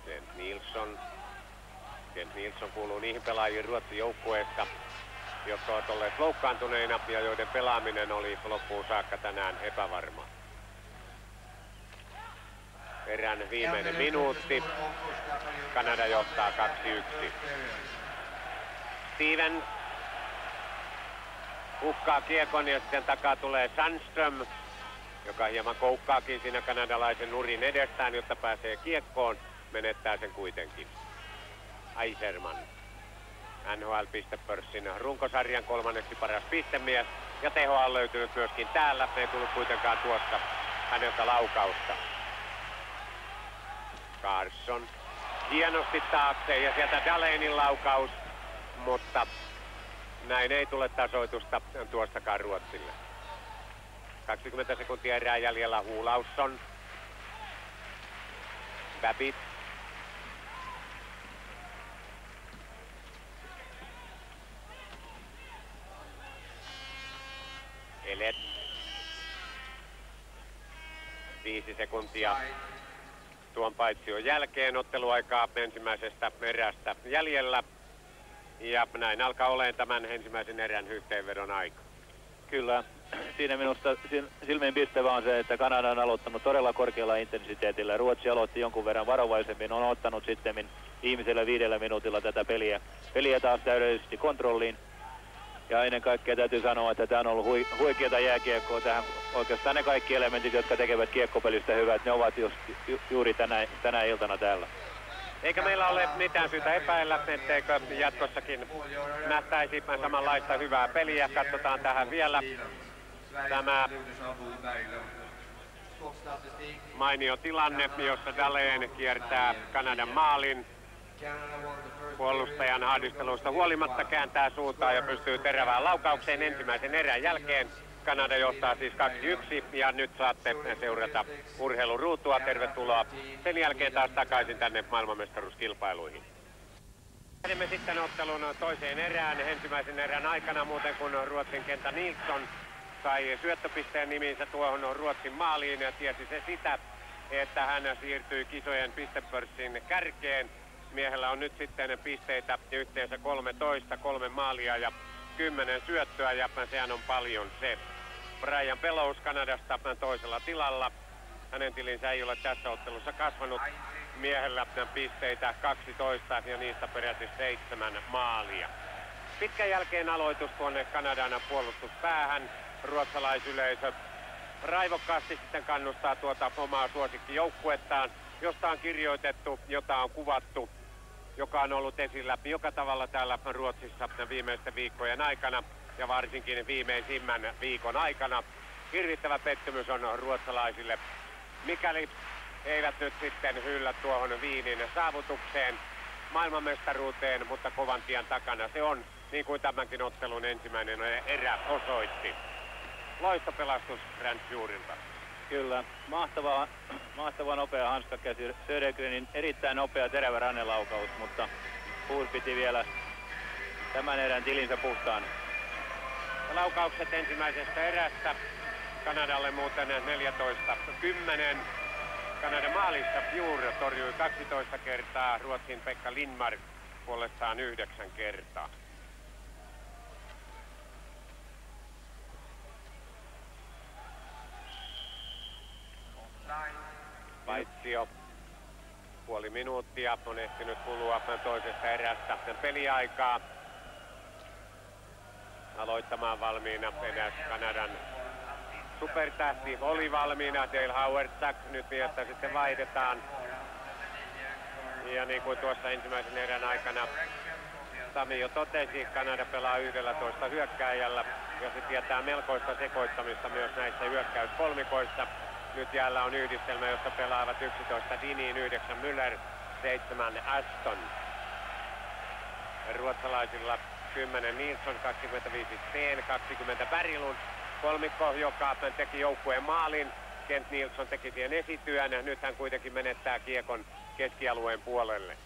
Kent Nilsson. Kent Nilsson kuuluu niihin pelaajiin Ruotsin joukkueesta, jotka ovat olleet loukkaantuneina ja joiden pelaaminen oli loppuun saakka tänään epävarma. Erän viimeinen minuutti. Kanada johtaa 2-1. Stevens hukkaa kiekon ja sitten takaa tulee Sandström, joka hieman koukkaakin siinä kanadalaisen nurin edestään, jotta pääsee kiekkoon. Menettää sen kuitenkin. Aiserman. NHL-pistepörssin runkosarjan kolmanneksi paras pistemies. Ja tehoa on löytynyt myöskin täällä. Ei tullut kuitenkaan tuosta häneltä laukausta. Carson hienosti taakse ja sieltä Dahlénin laukaus. Mutta näin ei tule tasoitusta tuostakaan Ruotsille. 20 sekuntia erää jäljellä. Hulausson. Babbitt. Elet. 5 sekuntia tuon paitsion jälkeen otteluaikaa ensimmäisestä erästä jäljellä. Ja näin alkaa olemaan tämän ensimmäisen erän yhteenvedon aika. Kyllä. Siinä minusta silmiinpistävää on se, että Kanada on aloittanut todella korkealla intensiteetillä. Ruotsi aloitti jonkun verran varovaisemmin, on ottanut sitten viimeisellä 5 minuutilla tätä peliä taas täydellisesti kontrolliin. Ja ennen kaikkea täytyy sanoa, että tämä on ollut huikeata jääkiekkoa. Tähän oikeastaan ne kaikki elementit, jotka tekevät kiekkopelistä hyvät, ne ovat juuri tänä iltana täällä. Eikä meillä ole mitään syytä epäillä, etteikö jatkossakin nähtäisi samanlaista hyvää peliä. Katsotaan tähän vielä tämä mainio tilanne, jossa Dahlén kiertää Kanadan maalin. Puolustajan ahdistelusta huolimatta kääntää suuntaan ja pystyy terävään laukaukseen ensimmäisen erän jälkeen. Kanada johtaa siis 2-1 ja nyt saatte seurata urheiluruutua. Tervetuloa sen jälkeen taas takaisin tänne maailmanmestaruuskilpailuihin. Lähdemme sitten ottelun toiseen erään. Ensimmäisen erän aikana muuten kun Ruotsin Kenta Nilsson sai syöttöpisteen nimiinsä tuohon Ruotsin maaliin ja tiesi se sitä, että hän siirtyi kisojen pistepörssin kärkeen. Miehellä on nyt sitten pisteitä yhteensä 13, 3 maalia ja 10 syöttöä ja sehän on paljon se. Brian Bellows Kanadasta toisella tilalla. Hänen tilinsä ei ole tässä ottelussa kasvanut. Miehellä pisteitä 12 ja niistä peräti 7 maalia. Pitkän jälkeen aloitus tuonne Kanadan puolustuspäähän. Ruotsalaisyleisö raivokkaasti sitten kannustaa tuota omaa suosikkijoukkuettaan, josta on kirjoitettu, jota on kuvattu, joka on ollut esillä joka tavalla täällä Ruotsissa viimeisten viikkojen aikana ja varsinkin viimeisimmän viikon aikana. Hirvittävä pettymys on ruotsalaisille, mikäli eivät nyt sitten hyllä tuohon Wienin saavutukseen, maailmanmestaruuteen, mutta kovan tien takana se on, niin kuin tämänkin ottelun ensimmäinen erä osoitti. Loistopelastus Räntsjuurilta. Kyllä, mahtava nopea hanskakäsi Södergrenin, erittäin nopea terävä rannelaukaus, mutta Pool piti vielä tämän erän tilinsä puhtaan. Laukaukset ensimmäisestä erästä Kanadalle muuten 14-10. Kanadan maalissa Bjur torjui 12 kertaa, Ruotsin Pekka Lindmark puolestaan 9 kertaa. Paitsio. Puoli minuuttia on ehtinyt kulua toisesta erästä peliaikaa. Aloittamaan valmiina edes Kanadan supertähti oli valmiina, Dale Howard-Tack. Nyt miestä sitten vaihdetaan. Ja niin kuin tuossa ensimmäisen erän aikana Sami jo totesi, Kanada pelaa 11 hyökkääjällä ja se tietää melkoista sekoittamista myös näissä hyökkäyskolmikoissa. Nyt jäällä on yhdistelmä, jossa pelaavat 11 Dinin, 9 Müller, 7 Aston. Ruotsalaisilla 10 Nilsson, 25 Steen, 20 Berglund. Kolmikko, joka teki joukkueen maalin. Kent Nilsson teki siihen esityön. Nyt hän kuitenkin menettää kiekon keskialueen puolelle.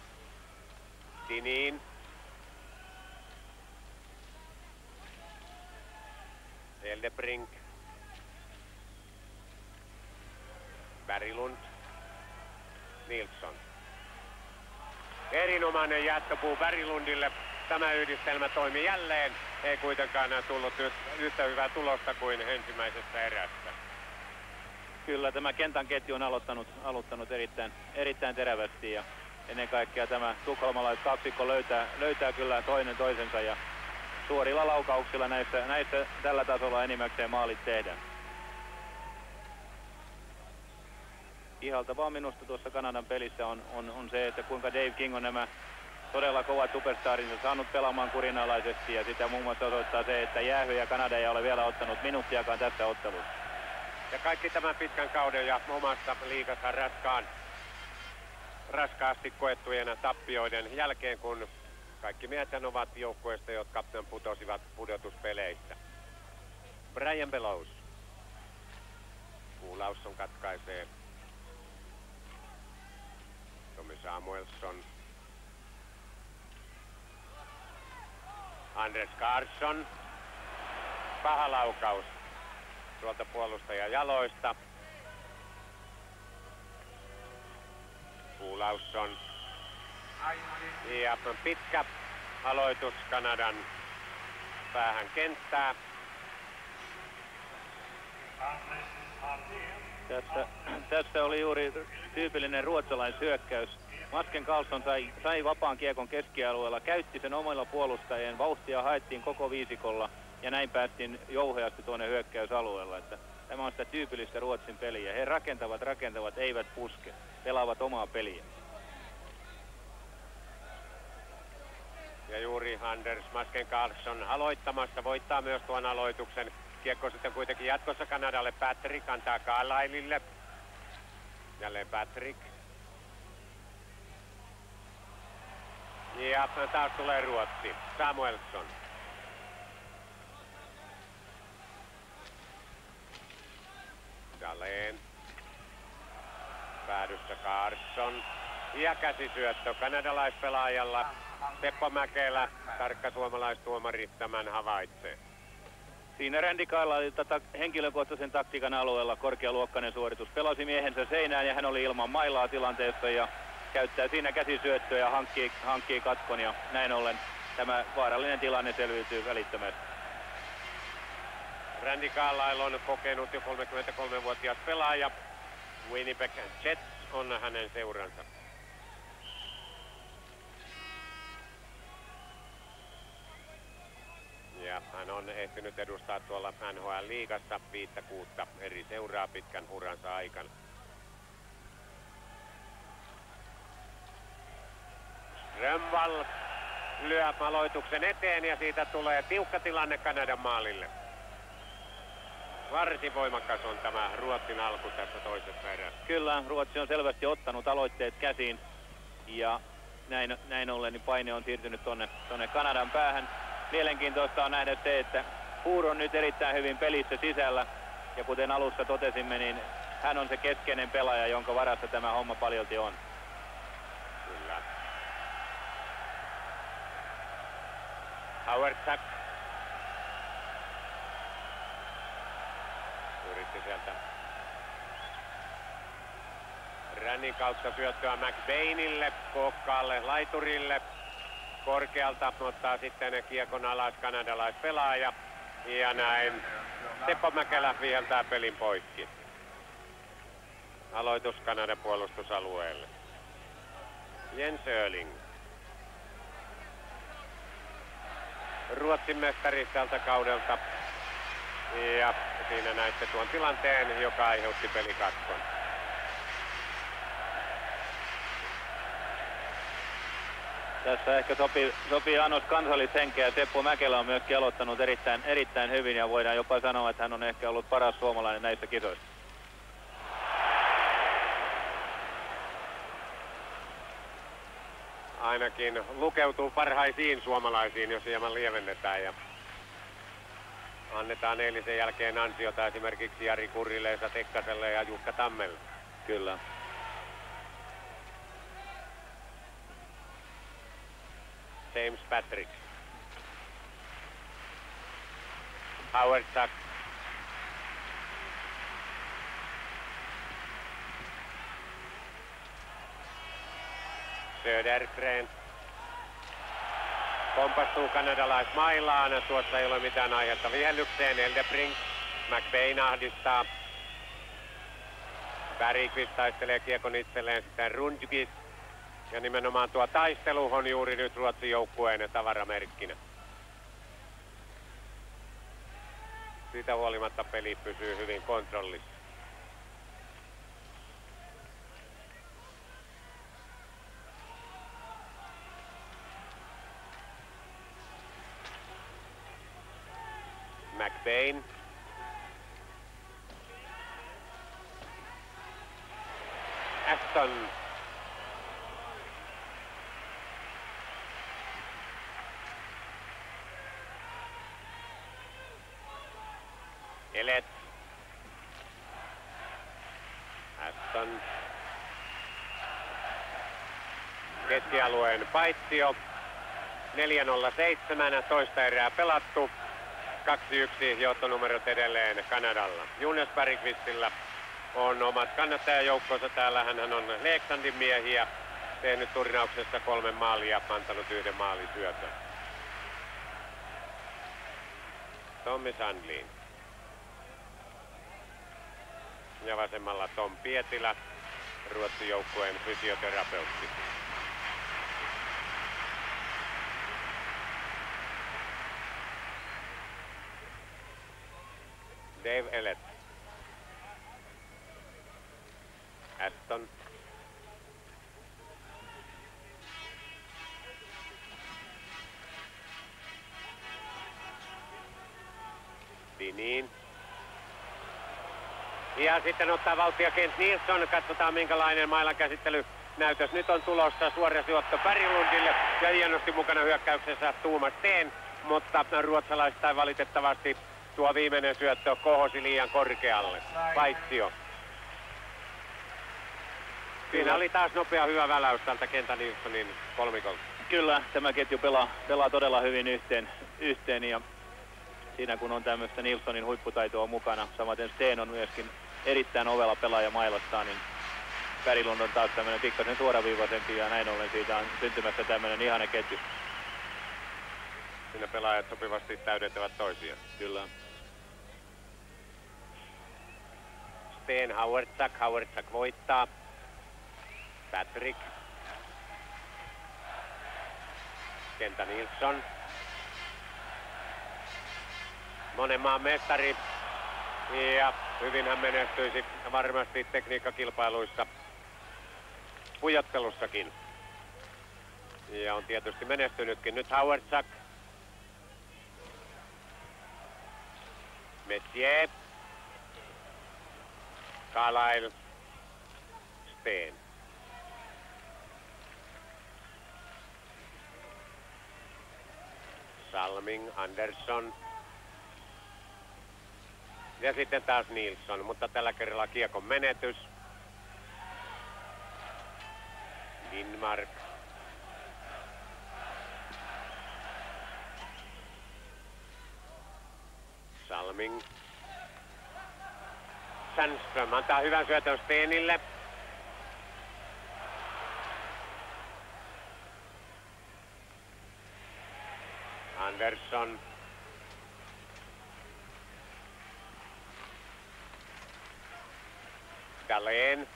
Dinin. Eldebrink. Berglund. Nilsson. Erinomainen jättöpuu Berglundille. Tämä yhdistelmä toimi jälleen. Ei kuitenkaan tullut yhtä hyvää tulosta kuin ensimmäisessä erässä. Kyllä tämä kentän ketju on aloittanut erittäin terävästi ja ennen kaikkea tämä tukholmalaiskaksikko löytää kyllä toinen toisensa ja suorilla laukauksilla näissä tällä tasolla enimmäkseen maalit tehdään. Ihaltavaa minusta tuossa Kanadan pelissä on se, että kuinka Dave King on nämä todella kovat superstarinsa saanut pelaamaan kurinalaisesti ja sitä muun muassa osoittaa se, että jäähy ja Kanada ei ole vielä ottanut minuuttiakaan tässä ottelussa. Ja kaikki tämän pitkän kauden ja omassa liigassa raskaasti koettujen tappioiden jälkeen, kun kaikki miehet ovat joukkueesta, jotka putosivat pudotuspeleissä. Brian Bellows. Kuulausson katkaisee. Tommy Samuelsson. Anders Carlson. Paha laukaus tuolta puolustajan jaloista. Kuulausson. Ja pitkä aloitus Kanadan päähän kenttää. Tässä oli juuri tyypillinen ruotsalaishyökkäys. Masken Karlsson sai vapaan kiekon keskialueella, käytti sen omilla puolustajien, vauhtia haettiin koko viisikolla ja näin päästiin jouheasti tuonne hyökkäysalueella. Että tämä on sitä tyypillistä Ruotsin peliä. He rakentavat, eivät puske, pelaavat omaa peliä. Ja juuri Anders Masken Karlsson aloittamassa voittaa myös tuon aloituksen. Kiekko sitten kuitenkin jatkossa Kanadalle. Patrick antaa Carlisleille. Jälleen Patrick. Ja taas tulee Ruotsi. Samuelsson. Dahlén. Päädyssä Carlsson. Ja käsisyöttö kanadalaispelaajalla. Seppo Mäkelä, tarkka suomalaistuomari, tämän havaitsee. Siinä Randy Carlisle henkilökohtaisen taktiikan alueella korkealuokkainen suoritus. Pelasi miehensä seinään ja hän oli ilman mailaa tilanteessa ja käyttää siinä käsisyöttöä ja hankkii katkon ja näin ollen tämä vaarallinen tilanne selviytyy välittömästi. Randy Carlisle on kokenut jo 33-vuotias pelaaja. Winnipeg Jets on hänen seuransa. Ja hän on ehtinyt edustaa tuolla NHL-liigassa 5-6 eri seuraa pitkän uransa aikana. Strömvall lyö aloituksen eteen ja siitä tulee tiukka tilanne Kanadan maalille. Varsin voimakas on tämä Ruotsin alku tässä toisessa erässä. Kyllä, Ruotsi on selvästi ottanut aloitteet käsiin ja näin ollen niin paine on siirtynyt tonne Kanadan päähän. Mielenkiintoista on nähdä se, että Puur on nyt erittäin hyvin pelissä sisällä ja kuten alussa totesimme, niin hän on se keskeinen pelaaja, jonka varassa tämä homma paljolti on. Kyllä. Howard-Tack otti sieltä rännin kautta syöttöä McBainille, Kookkaalle, laiturille. Korkealta ottaa sitten kiekon alas kanadalaispelaaja. Ja näin Teppo Mäkelä viheltää pelin poikki. Aloitus Kanadan puolustusalueelle. Jens Öling. Ruotsin mestari tältä kaudelta. Ja siinä näitte tuon tilanteen, joka aiheutti pelikatkon. Tässä ehkä sopii annos kansallishenkeä. Teppo Mäkelä on myöskin aloittanut erittäin hyvin ja voidaan jopa sanoa, että hän on ehkä ollut paras suomalainen näissä kisoissa. Ainakin lukeutuu parhaisiin suomalaisiin, jos hieman lievennetään. Ja annetaan eilisen jälkeen ansiota esimerkiksi Jari Kurrille, Esa Tekkaselle ja Jukka Tammelle. Kyllä. James Patrick. Howard Sack. Södergren. Kompastuu kanadalaismailaan. Tuossa ei ole mitään aihetta vihellykseen. Eldebrink. McBain ahdistaa. Bergqvist taistelee kiekon itselleen, sitten Rundqvist. Ja nimenomaan tuo taistelu on juuri nyt Ruotsin joukkueen tavaramerkkinä. Siitä huolimatta peli pysyy hyvin kontrollissa. McBain. Aston. Elet. Aston. Keskialueen paitsio. 4:07, toista erää pelattu. 2-1 johtonumerot edelleen Kanadalla. Jonas Bergqvistillä on omat kannattajajoukkonsa täällä. Hän on Leksandin miehiä. Tehnyt turnauksessa 3 maalia, antanut 1 maalisyötön. Tommi Sandlin. Ja vasemmalla Tom Pietilä, Ruotsin joukkueen fysioterapeutti. Dave Ellet. Aston. Dinin. Ja sitten ottaa vauhtia Kent Nilsson. Katsotaan minkälainen mailankäsittely näytös nyt on tulossa. Suora syöttö Berglundille ja hienosti mukana hyökkäyksessä Thomas Steen. Mutta ruotsalaista valitettavasti tuo viimeinen syöttö kohosi liian korkealle. Paitsio. Siinä oli taas nopea hyvä väläys tältä Kenta Nilssonin kolmikolta. Kyllä, tämä ketju pelaa todella hyvin yhteen ja siinä kun on tämmöistä Nilssonin huipputaitoa mukana, samaten Steen on myöskin erittäin ovela pelaaja mailastaan, niin Berglund on taas tämmöinen pikkasen suoraviivaisempi ja näin ollen siitä on syntymässä tämmöinen ihana ketju. Siinä pelaajat sopivasti täydentävät toisiaan. Kyllä. Steen Howard Sack voittaa. Patrick. Kenta Nilsson. Monen maan mestari. Ja hyvin hän menestyisi varmasti tekniikkakilpailuissa, pujottelussakin. Ja on tietysti menestynytkin. Nyt Howard Sack. Messier. Carlyle. Steen. Salming, Andersson. Ja sitten taas Nilsson, mutta tällä kerralla kiekon menetys. Lindmark. Salming. Sandström antaa hyvän syötön Stenille. Andersson. Dahlén.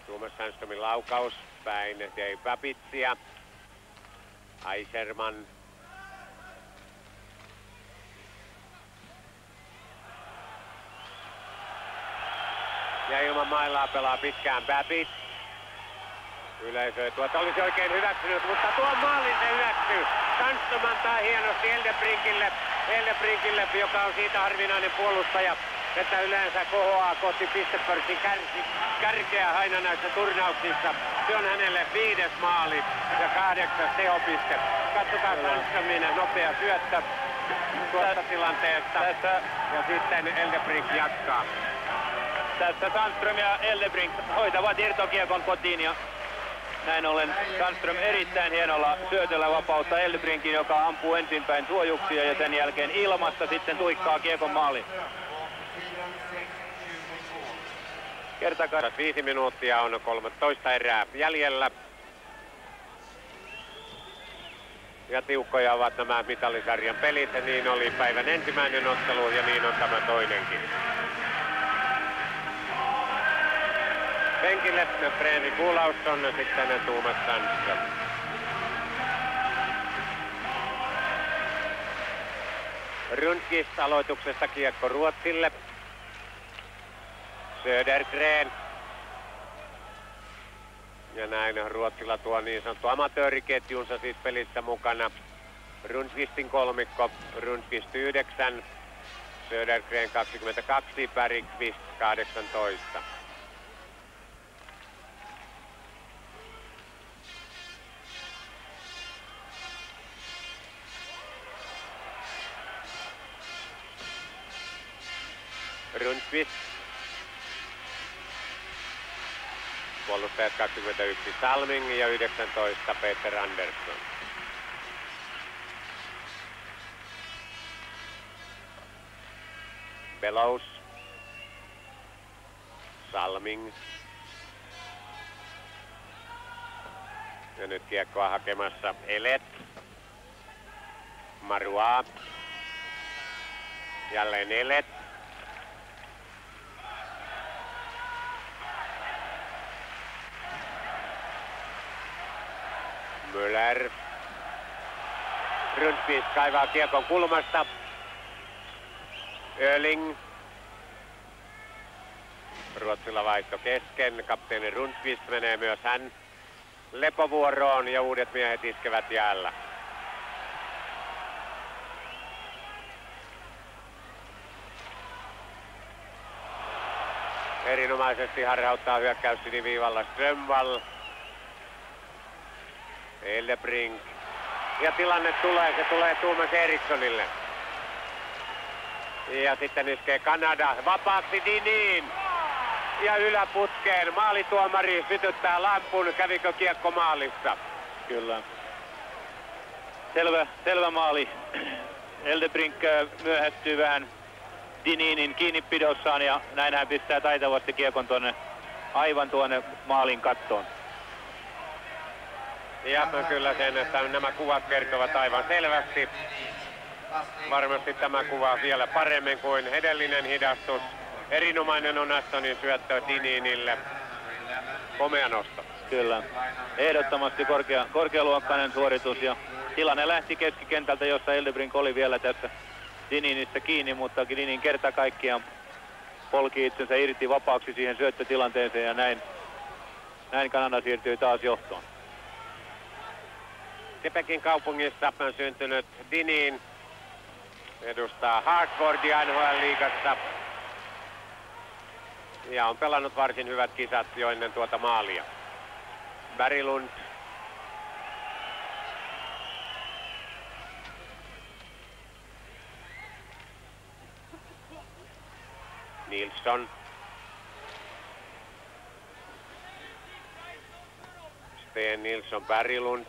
Tuomas Sandströmin laukaus päin Dave Babbittsia. Aiserman. Ja ilman mailaa pelaa pitkään Babbitt. Yleisö tuota olisi oikein hyväksynyt, mutta tuon maalin se hyväksyy. Sandström antaa hienosti Eldebrinkille, joka on siitä harvinainen puolustaja, että yleensä kohoaa kohti pistepörssin kärkeä aina näissä turnauksissa. Se on hänelle 5. maali ja 8. tehopiste. Katsotaan Sandströmin nopea syöttö tuosta tilanteesta. Ja sitten Eldebrink jatkaa. Tässä Sandström ja Eldebrink hoitavat irtokiekon kotiin ja näin ollen Sandström erittäin hienolla syötöllä vapauttaa Eldebrinkin, joka ampuu ensinpäin suojuksia ja sen jälkeen ilmasta sitten tuikkaa kiekon maaliin. 5 minuuttia on 13 erää jäljellä. Ja tiukkoja ovat nämä mitalisarjan pelit. Niin oli päivän ensimmäinen ottelu ja niin on tämä toinenkin. Penkille Fredi Gulausson, sitten Tuomas Sandström. Rundqvist aloituksesta kiekko Ruotsille. Södergren. Ja näin Ruotsilla tuo niin sanottu amatööriketjunsa siis pelissä mukana. Rundqvistin kolmikko, Rundqvist 9, Södergren 22, Bergqvist 18. Rundqvist. Puolustajat 21 Salming ja 19 Peter Andersson. Bellows. Salming. Ja nyt kiekkoa hakemassa Elet. Marua. Jälleen Elet. Müller. Rundqvist kaivaa kiekon kulmasta. Öling. Ruotsilla vaihto kesken. Kapteeni Rundqvist menee myös hän lepovuoroon ja uudet miehet iskevät jäällä. Erinomaisesti harhauttaa hyökkäyssiniviivalla Strömvall. Eldebrink. Ja tilanne tulee, se tulee Tuomas Erikssonille. Ja sitten iskee Kanada vapaaksi Diniin. Ja yläputkeen maalituomari sytyttää lampun. Kävikö kiekko maalissa? Kyllä. Selvä maali. Eldebrink myöhästyy vähän Dininin kiinnipidossaan ja näin hän pistää taitavasti kiekon aivan tuonne maalin kattoon. Ja kyllä sen, että nämä kuvat kertovat aivan selvästi. Varmasti tämä kuva vielä paremmin kuin edellinen hidastus. Erinomainen on Astonin syöttö Dininille. Komea nosto. Kyllä. Ehdottomasti korkealuokkainen suoritus ja tilanne lähti keskikentältä, jossa Eldebrink oli vielä tässä Dininistä kiinni, mutta Dinin kerta kaikkiaan polki itsensä irti vapaaksi siihen syöttötilanteeseen ja näin Kanada siirtyi taas johtoon. Quebecin kaupungissa on syntynyt Dinin. Edustaa Hartfordia NHL-liigassa. Ja on pelannut varsin hyvät kisat jo ennen tuota maalia. Berglund. Nilsson. Sten Nilsson, Berglund.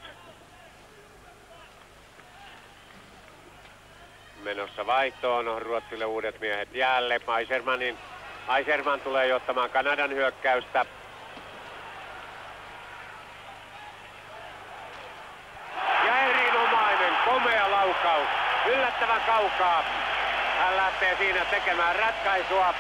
menossa vaihtoon. Ruotsille uudet miehet jäälle. Aiserman tulee johtamaan Kanadan hyökkäystä. Ja erinomainen, komea laukaus. Yllättävän kaukaa. Hän lähtee siinä tekemään ratkaisua.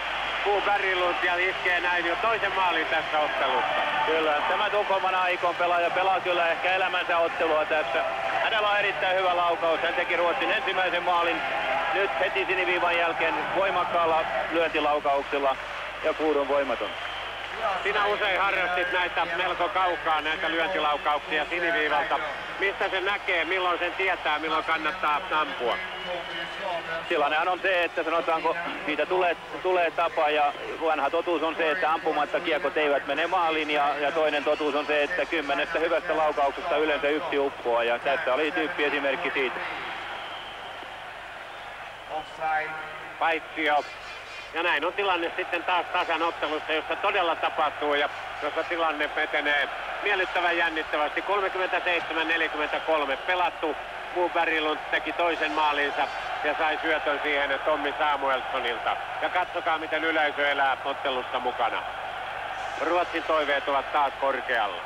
Bo Berglund ja iskee näin jo toisen maalin tässä ottelussa. Kyllä, tämä Tukholman Aikon pelaaja pelaa kyllä ehkä elämänsä ottelua tässä. Hänellä on erittäin hyvä laukaus. Hän teki Ruotsin ensimmäisen maalin. Nyt heti siniviivan jälkeen voimakkaalla lyöntilaukauksella ja Kuudun voimaton. Sinä usein harrastit näitä melko kaukaa, näitä lyöntilaukauksia siniviivalta. Mistä se näkee, milloin sen tietää, milloin kannattaa ampua? Tilannehan on se, että sanotaanko siitä tulee tapa ja vanha totuus on se, että ampumatta kiekot eivät mene maaliin ja toinen totuus on se, että 10 hyvästä laukauksesta yleensä 1 uppoaa ja tässä oli tyyppiesimerkki siitä. Paitsio. Ja näin on tilanne sitten taas tasan ottelussa, jossa todella tapahtuu ja jossa tilanne etenee miellyttävän jännittävästi. 37-43 pelattu. Bo Berglund teki toisen maalinsa ja sai syötön siihen Tommy Samuelssonilta. Ja katsokaa, miten yleisö elää ottelussa mukana. Ruotsin toiveet ovat taas korkealla.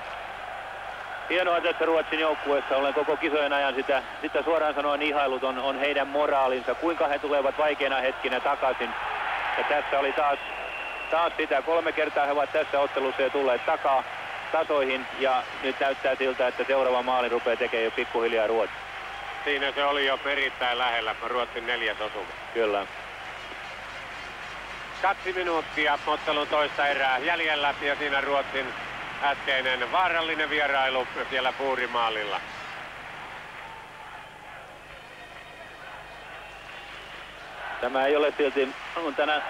Hienoa tässä Ruotsin joukkueessa. Olen koko kisojen ajan sitä suoraan sanoen ihailut on heidän moraalinsa. Kuinka he tulevat vaikeina hetkinä takaisin. Ja tässä oli taas sitä. 3 kertaa he ovat tässä ottelussa jo tulleet tasoihin. Ja nyt näyttää siltä, että seuraava maali rupeaa tekemään jo pikkuhiljaa Ruotsi. Siinä se oli jo erittäin lähellä Ruotsin 4. osuma. Kyllä. 2 minuuttia ottelun toista erää jäljellä ja siinä Ruotsin äskeinen vaarallinen vierailu siellä Puurimaalilla. Tämä ei ole silti,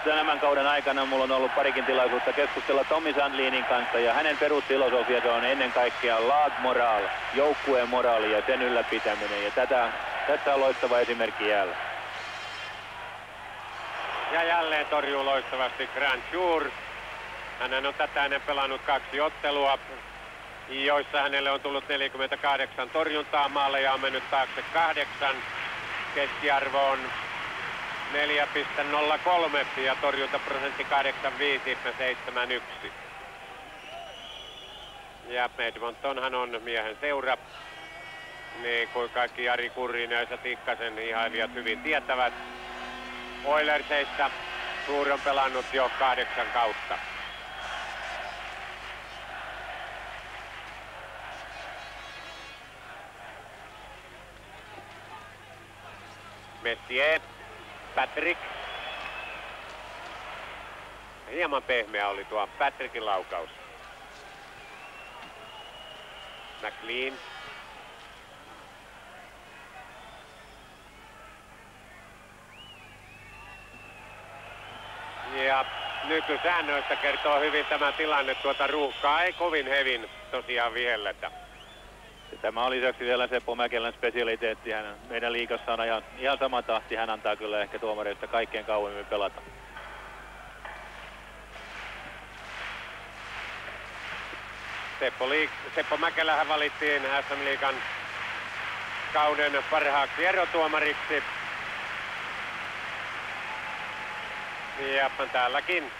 tämän kauden aikana mulla on ollut parikin tilaisuutta keskustella Tommy Sandlinin kanssa ja hänen perusfilosofiansa on ennen kaikkea lag moral, joukkueen moraali ja sen ylläpitäminen ja tästä on loistava esimerkki jäällä. Ja jälleen torjuu loistavasti Grant Jour. Hän on tätä ennen pelannut 2 ottelua, joissa hänelle on tullut 48 torjuntaa, maaleja on mennyt taakse 8. Keskiarvo on 4,03 ja torjuntaprosentti 85,71. Ja Edmontonhan on miehen seura, niin kuin kaikki Jari Kurrin ja Esa Tikkasen ihailijat hyvin tietävät. Oilersissa Jour on pelannut jo 8 kautta. Messier, Patrick. Hieman pehmeä oli tuo Patrickin laukaus. McLean. Ja nykysäännöistä kertoo hyvin tämä tilanne, tuota ruuhkaa ei kovin hevin tosiaan vihelletä. Tämä on lisäksi vielä Seppo Mäkelän spesialiteetti. Meidän liigassa on ihan sama tahti. Hän antaa kyllä ehkä tuomareista kaikkein kauemmin pelata. Seppo Mäkelähän valittiin SM-liigan kauden parhaaksi erotuomariksi. Ja täälläkin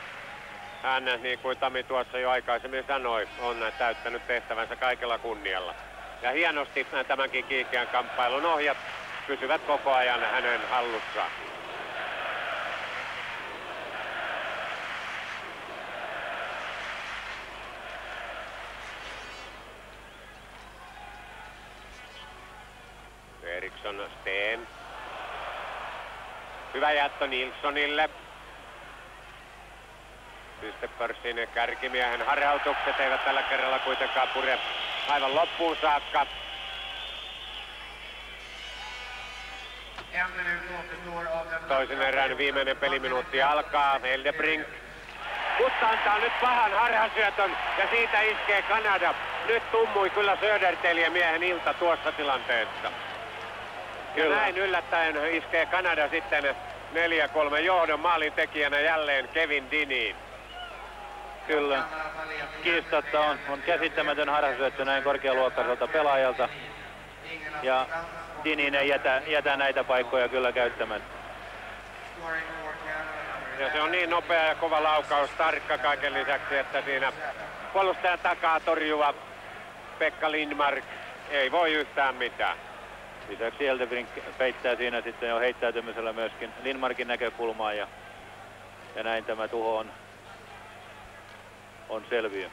hän, niin kuin Tami tuossa jo aikaisemmin sanoi, on täyttänyt tehtävänsä kaikella kunnialla. Ja hienosti tämänkin kiihkeän kamppailun ohjat pysyvät koko ajan hänen hallussaan. Eriksson, Steen. Hyvä jättö Nilssonille. Pistepörssin kärkimiehen harhautukset eivät tällä kerralla kuitenkaan pure aivan loppuun saakka. Toisen erän viimeinen peliminuutti alkaa. Eldebrink. Mutta antaa nyt pahan harhasyötön ja siitä iskee Kanada. Nyt tummui kyllä Södertelien miehen ilta tuossa tilanteessa. Ja näin yllättäen iskee Kanada sitten 4-3 johdon maalintekijänä jälleen Kevin Dineen. Kyllä. Kiistatta on käsittämätön harhasyöttö näin korkealuokkaiselta pelaajalta. ja Dininen jätä näitä paikkoja kyllä käyttämään. Ja se on niin nopea ja kova laukaus, tarkka kaiken lisäksi, että siinä puolustajan takaa torjuva Pekka Lindmark ei voi yhtään mitään. Lisäksi Eldebrink peittää siinä sitten jo heittäytymisellä myöskin Lindmarkin näkökulmaa ja näin tämä tuho on selviö.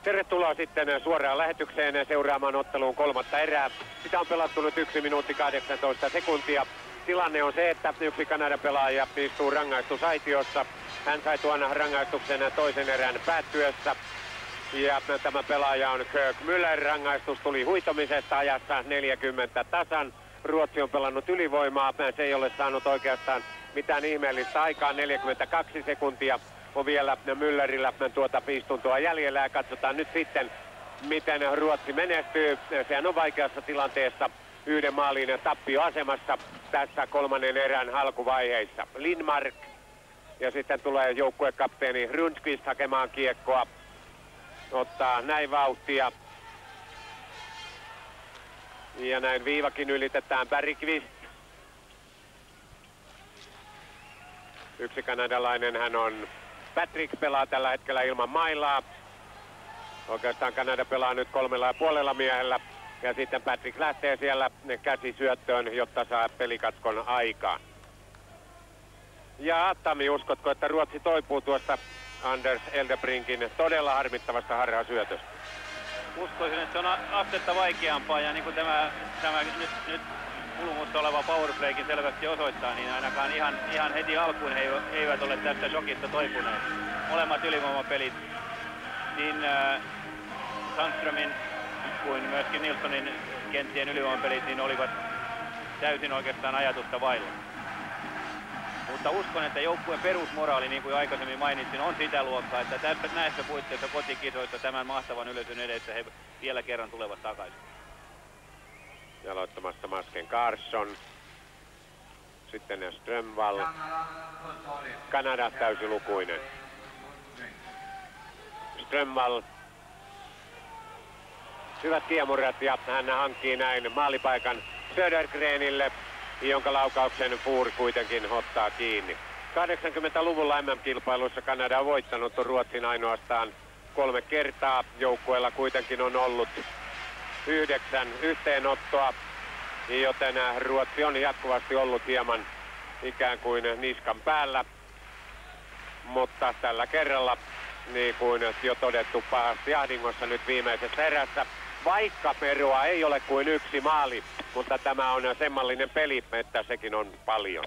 Tervetuloa sitten suoraan lähetykseen seuraamaan otteluun kolmatta erää. Sitä on pelattu nyt 1 minuutti 18 sekuntia. Tilanne on se, että yksi Kanadan pelaaja istuu rangaistusaitiossa. Hän sai tuon rangaistuksen toisen erän päättyessä. Ja tämä pelaaja on Kirk Müller. Rangaistus tuli huitomisesta ajassa 40 tasan. Ruotsi on pelannut ylivoimaa. Se ei ole saanut oikeastaan mitään ihmeellistä aikaa. 42 sekuntia on vielä Müllerillä tuota istuntoa jäljellä. Ja katsotaan nyt sitten, miten Ruotsi menestyy. Sehän on vaikeassa tilanteessa yhden maalin tappioasemassa tässä kolmannen erän alkuvaiheissa. Lindmark ja sitten tulee joukkuekapteeni Rundqvist hakemaan kiekkoa. Ottaa näin vauhtia. Ja näin viivakin ylitetään Bergqvist. Yksi kanadalainen hän on Patrick, pelaa tällä hetkellä ilman mailaa. Oikeastaan Kanada pelaa nyt 3,5 miehellä. Ja sitten Patrick lähtee siellä käsisyöttöön, jotta saa pelikatkon aikaan. Ja Tami, uskotko, että Ruotsi toipuu tuosta Anders Eldebrinkin todella harmittavasta harhasyötöstä? Uskoisin, että se on astetta vaikeampaa ja niin kuin tämä nyt kulumussa oleva powerplaykin selvästi osoittaa, niin ainakaan ihan heti alkuun he eivät ole tästä shokista toipuneet. Molemmat ylivoimapelit, niin Sandströmin kuin myöskin Nilssonin kenttien ylivoimapelit, niin olivat täysin oikeastaan ajatusta vailla. Mutta uskon, että joukkueen perusmoraali, niin kuin aikaisemmin mainitsin, on sitä luokkaa, että näissä puitteissa kotikisoissa tämän mahtavan yleisön edessä he vielä kerran tulevat takaisin. Ja aloittamassa Masken Carson. Sitten Strömvall. Kanada täysilukuinen. Strömvall. Hyvät kiemurat ja hän hankkii näin maalipaikan Södergrenille, jonka laukauksen Fuhr kuitenkin ottaa kiinni. 80-luvulla MM-kilpailuissa Kanada on voittanut Ruotsin ainoastaan 3 kertaa. Joukkueella kuitenkin on ollut 9 yhteenottoa, joten Ruotsi on jatkuvasti ollut hieman ikään kuin niskan päällä. Mutta tällä kerralla, niin kuin jo todettu, pahasti ahdingossa nyt viimeisessä erässä. Vaikka perua ei ole kuin 1 maali, mutta tämä on semmallinen peli, että sekin on paljon.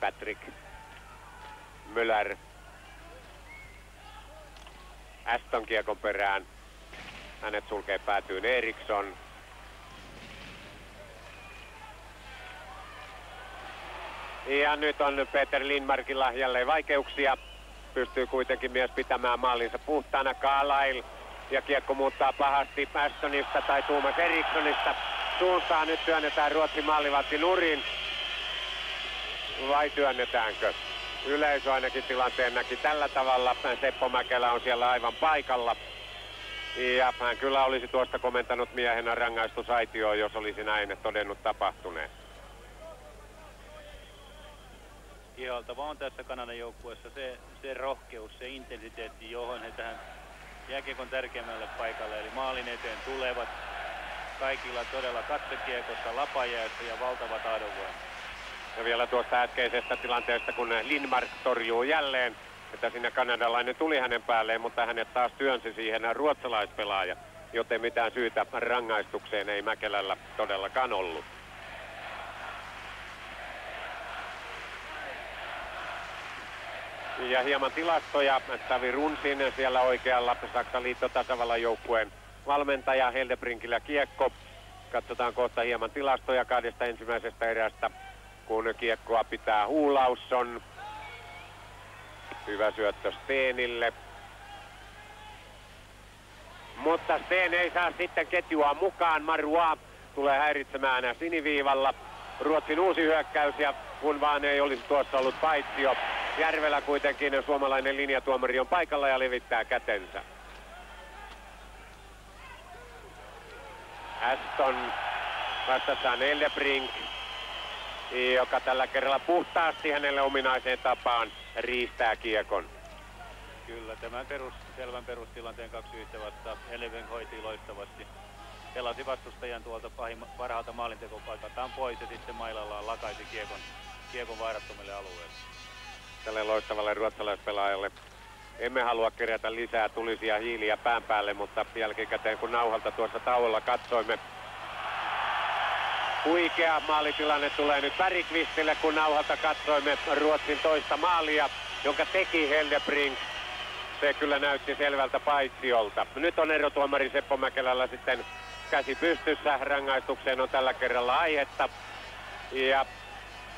Patrick. Müller. Aston kiekon perään. Hänet sulkee päätyyn Eriksson. Ja nyt on Peter Lindmarkilla jälleen vaikeuksia. Pystyy kuitenkin mies pitämään maalinsa puhtaana. Carlyle. Ja kiekko muuttaa pahasti Astonista tai Thomas Erikssonista suuntaan. Nyt työnnetään Ruotsin maalivahti nurin. Vai työnnetäänkö? Yleisö ainakin tilanteen näki tällä tavalla. Seppo Mäkelä on siellä aivan paikalla. Ja hän kyllä olisi tuosta komentanut miehenä rangaistusaitioon, jos olisi näin todennut tapahtuneen. Ihaltava on tässä Kanadan joukkueessa se rohkeus, se intensiteetti, johon he tähän jääkiekon tärkeimmälle paikalle, eli maalin eteen tulevat. Kaikilla todella katsekiekossa, lapajäässä ja valtava tahdonvoima. Ja vielä tuosta äskeisestä tilanteesta, kun Lindmark torjuu jälleen, että siinä kanadalainen tuli hänen päälleen, mutta hänet taas työnsi siihen ruotsalaispelaaja, joten mitään syytä rangaistukseen ei Mäkelällä todellakaan ollut. Ja hieman tilastoja. Tavi Runsin siellä oikealla, Saksan liittotasavallan joukkueen valmentaja, Heldebrinkillä kiekko. Katsotaan kohta hieman tilastoja 2 ensimmäisestä erästä, kun kiekkoa pitää Olausson. Hyvä syöttö Stenille. Mutta Sten ei saa sitten ketjua mukaan. Marois tulee häiritsemään siniviivalla. Ruotsin uusi hyökkäys, ja kun vaan ei olisi tuossa ollut paitsio. Järvelä kuitenkin suomalainen linjatuomari on paikalla ja levittää kätensä. Aston vastassaan Eldebrink, joka tällä kerralla puhtaasti hänelle ominaiseen tapaan riistää kiekon. Kyllä, tämän selvän perustilanteen 2-1 vastaan Eldebrink hoiti loistavasti. Pelasi vastustajan tuolta parhaalta maalintekopaikaltaan pois ja sitten mailallaan lakaisi kiekon vaarattomille alueille. Tälle loistavalle ruotsalaispelaajalle emme halua kerätä lisää tulisia hiiliä pään päälle, mutta jälkikäteen kun nauhalta tuossa tauolla katsoimme, huikea maalitilanne tulee nyt Bergqvistille, kun nauhalta katsoimme Ruotsin toista maalia, jonka teki Eldebrink. Se kyllä näytti selvältä paitsiolta. Nyt on erotuomari Seppo Mäkelällä sitten käsi pystyssä. Rangaistukseen on tällä kerralla aihetta. Ja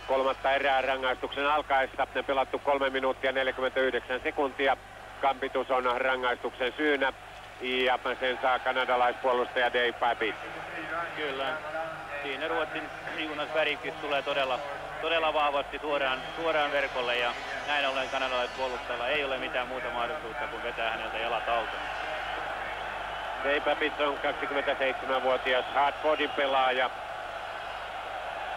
kolmatta erää rangaistuksen alkaessa ne pelattu 3 minuuttia 49 sekuntia. Kampitus on rangaistuksen syynä ja sen saa kanadalaispuolustaja Dave Babbitt. Kyllä, siinä Ruotsin Jonas Bergqvist tulee todella vahvasti suoraan verkolle ja näin ollen kanadalaispuolustajalla ei ole mitään muuta mahdollisuutta kuin vetää häneltä jalat alta. Dave Babbitt on 27-vuotias Hartfordin pelaaja.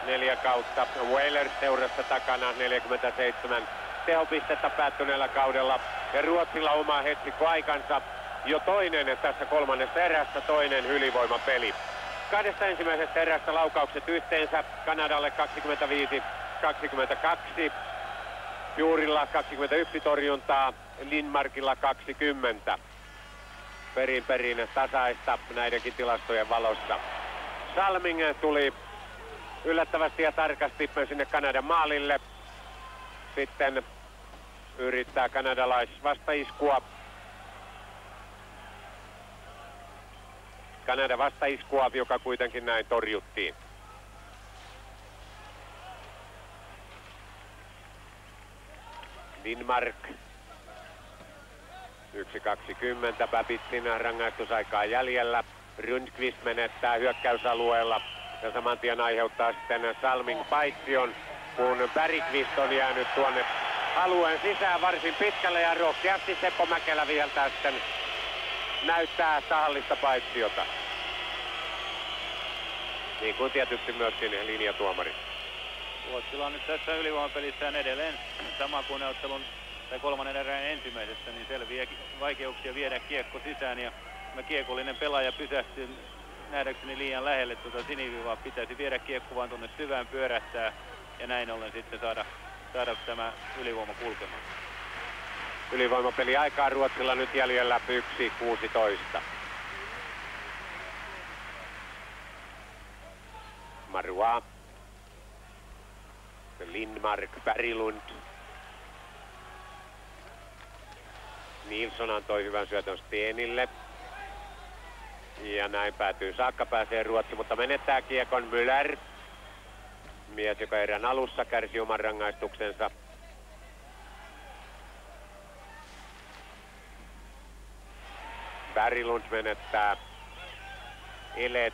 4 kautta Whalers seurassa takana, 47 tehopistettä päättyneellä kaudella. Ja Ruotsilla oma hetsikkoaikansa jo toinen tässä kolmannessa erässä, toinen ylivoimapeli. Kahdesta ensimmäisestä erästä laukaukset yhteensä Kanadalle 25-22. Juurilla 21 torjuntaa, Lindmarkilla 20. Perin tasaista näidenkin tilastojen valossa. Salming tuli yllättävästi ja tarkasti sinne Kanadan maalille. Sitten yrittää kanadalaisvastaiskua. Kanadan vastaiskua, joka kuitenkin näin torjuttiin. Lindmark 1.20 Babbittin rangaistusaikaa jäljellä. Rundqvist menettää hyökkäysalueella ja saman tien aiheuttaa sitten Salming paitsion, kun Bergqvist on jäänyt tuonne alueen sisään varsin pitkälle ja rohkeasti Seppo Mäkelä viheltää sitten näyttää tahallista paitsiota. Niin kuin tietysti myöskin linjatuomari. Ruotsilla on nyt tässä ylivoimapelissään edelleen sama kuin neuvottelun tai kolmannen erään ensimmäisessä, niin selviä vaikeuksia viedä kiekko sisään ja kiekollinen pelaaja pysähtyy nähdäkseni liian lähelle tuota sinivivaa. Pitäisi viedä kiekko vaan tuonne syvään, pyörähtää ja näin ollen sitten saada tämä ylivoima kulkemaan. Ylivoimapeli aikaa Ruotsilla nyt jäljellä 1.16. Marois, Lindmark, Berglund. Nilsson antoi hyvän syötön Stenille. Ja näin päätyy saakka, pääsee Ruotsi, mutta menettää kiekon Müller. Mies, joka erän alussa kärsi oman rangaistuksensa. Berglund menettää Elet.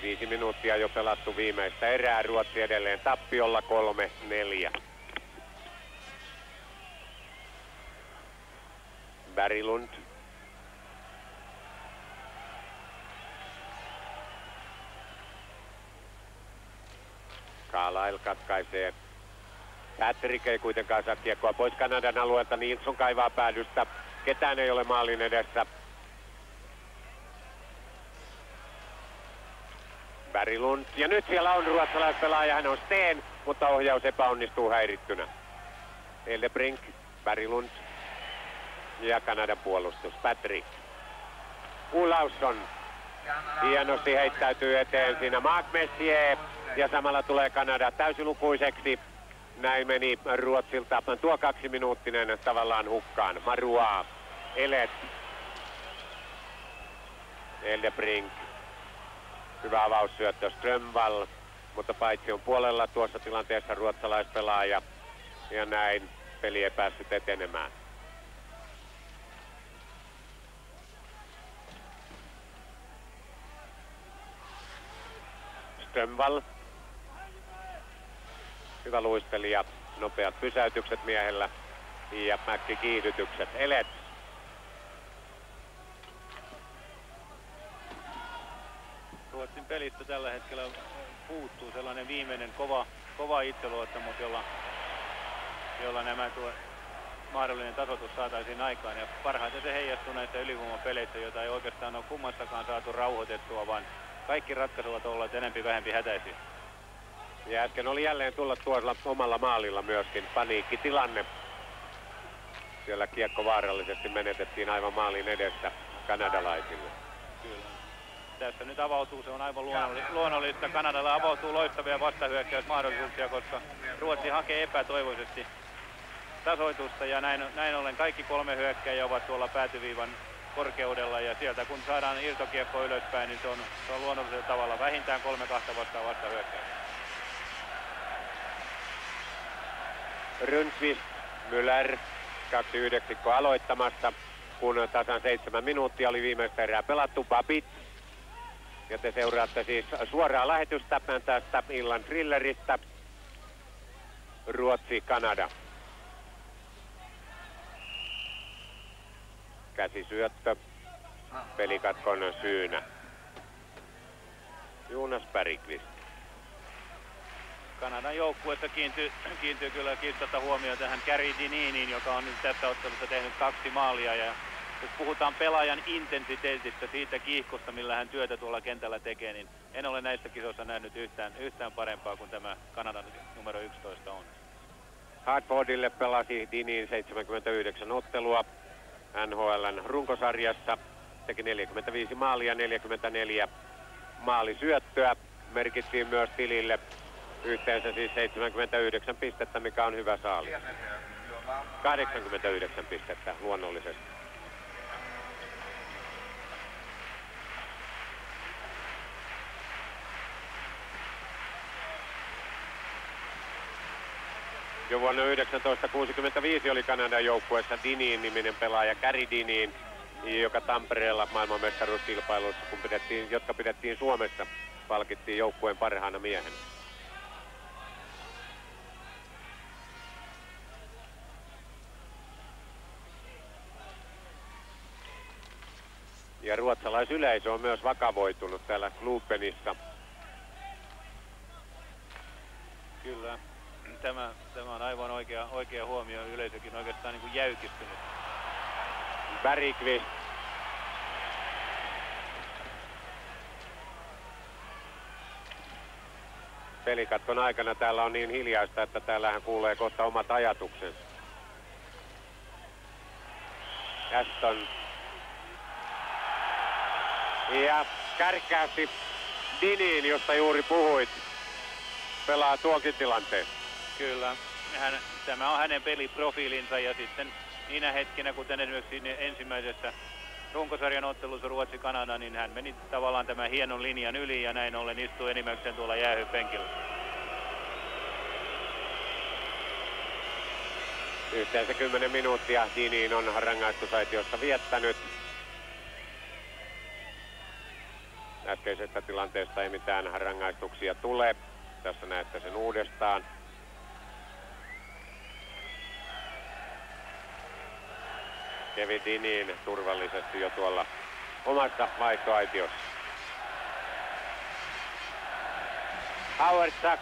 5 minuuttia jo pelattu viimeistä erää. Ruotsi edelleen tappiolla 3-4. Berglund. Carlisle katkaisee. Patrick ei kuitenkaan saa kiekkoa pois Kanadan alueelta. Nilsson kaivaa päädystä. Ketään ei ole maalin edessä. Berglund. Ja nyt siellä on ruotsalaispelaaja. Hän on Sten, mutta ohjaus epäonnistuu häirittynä. Eldebrink, Berglund ja Kanadan puolustus. Patrick. Olausson hienosti heittäytyy eteen siinä Mark Messier. Ja samalla tulee Kanada täysilukuiseksi. Näin meni Ruotsilta tuo 2-minuuttinen tavallaan hukkaan. Marois, Elet, Eldebrink. Hyvä avaussyöttö Strömvall, mutta paitsi on puolella tuossa tilanteessa ruotsalaispelaaja. Ja näin peli ei päässyt etenemään. Strömvall. Hyvä luistelija, nopeat pysäytykset miehellä ja mäkkikiihdytykset. Elets. Ruotsin pelistä tällä hetkellä puuttuu sellainen viimeinen kova itseluottamus, jolla nämä mahdollinen tasoitus saataisiin aikaan. Ja parhaiten se heijastuu näissä ylivoimapeleissä, joita ei oikeastaan ole kummassakaan saatu rauhoitettua, vaan kaikki ratkaisut ovat olleet enempi vähempi hätäisiä. Ja äsken oli jälleen tulla tuolla omalla maalilla myöskin paniikkitilanne. Siellä kiekko vaarallisesti menetettiin aivan maalin edessä kanadalaisille. Kyllä. Tässä nyt avautuu, se on aivan luonnollista. Kanadalla avautuu loistavia vastahyökkäysmahdollisuuksia, koska Ruotsi hakee epätoivoisesti tasoitusta ja näin ollen kaikki 3 hyökkääjää ovat tuolla päätyviivan korkeudella ja sieltä kun saadaan irtokiekko ylöspäin, niin se on luonnollisella tavalla vähintään 3-2 vastaan vastahyökkääjää. Rundqvist, Müller, 2 yhdeksikkoa aloittamassa, kun tasan 7 minuuttia oli viimeistä erää pelattu. Babit. Ja te seuraatte siis suoraa lähetystä tästä illan thrilleristä. Ruotsi-Kanada. Käsisyöttö pelikatkon syynä. Jonas Bergqvist. Kanadan joukkueessa kiintyy kyllä kiistatta huomioon tähän Gary Dininiin, joka on nyt tässä ottelussa tehnyt 2 maalia. Ja jos puhutaan pelaajan intensiteetistä, siitä kiihkosta, millä hän työtä tuolla kentällä tekee, niin en ole näissä kisoissa nähnyt yhtään parempaa kuin tämä Kanadan numero 11 on. Hartfordille pelasi Dinin 79 ottelua NHL:n runkosarjassa. Teki 45 maalia, 44 maalisyöttöä. Merkittiin myös tilille yhteensä siis 79 pistettä, mikä on hyvä saali. 89 pistettä luonnollisesti. Jo vuonna 1965 oli Kanadan joukkueessa Dinin-niminen pelaaja, Gary Dinin, joka Tampereella maailmanmestaruuskilpailuissa, jotka pidettiin Suomessa, palkittiin joukkueen parhaana miehenä. Ja ruotsalaisyleisö on myös vakavoitunut täällä Klubenissa. Kyllä, tämä on aivan oikea huomio. Yleisökin oikeastaan niin kuin jäykistynyt. Bergqvist. Pelikatkon aikana täällä on niin hiljaista, että täällähän kuulee kohta omat ajatuksensa. Aston. Ja kärkkäästi Dinin, josta juuri puhuit, pelaa tuonkin tilanteen. Kyllä, tämä on hänen peliprofiilinsa ja sitten niinä hetkinä, kuten esimerkiksi ensimmäisessä runkosarjan ottelussa Ruotsi-Kanada, niin hän meni tavallaan tämän hienon linjan yli ja näin ollen istuu enimmäkseen tuolla jäähypenkillä. Yhteensä 10 minuuttia Dinin on rangaistusaitiossa viettänyt. Äskeisestä tilanteesta ei mitään rangaistuksia tule. Tässä näette sen uudestaan. Kevin Dinin turvallisesti jo tuolla omassa vaihtoaitiossa. Howard Sack,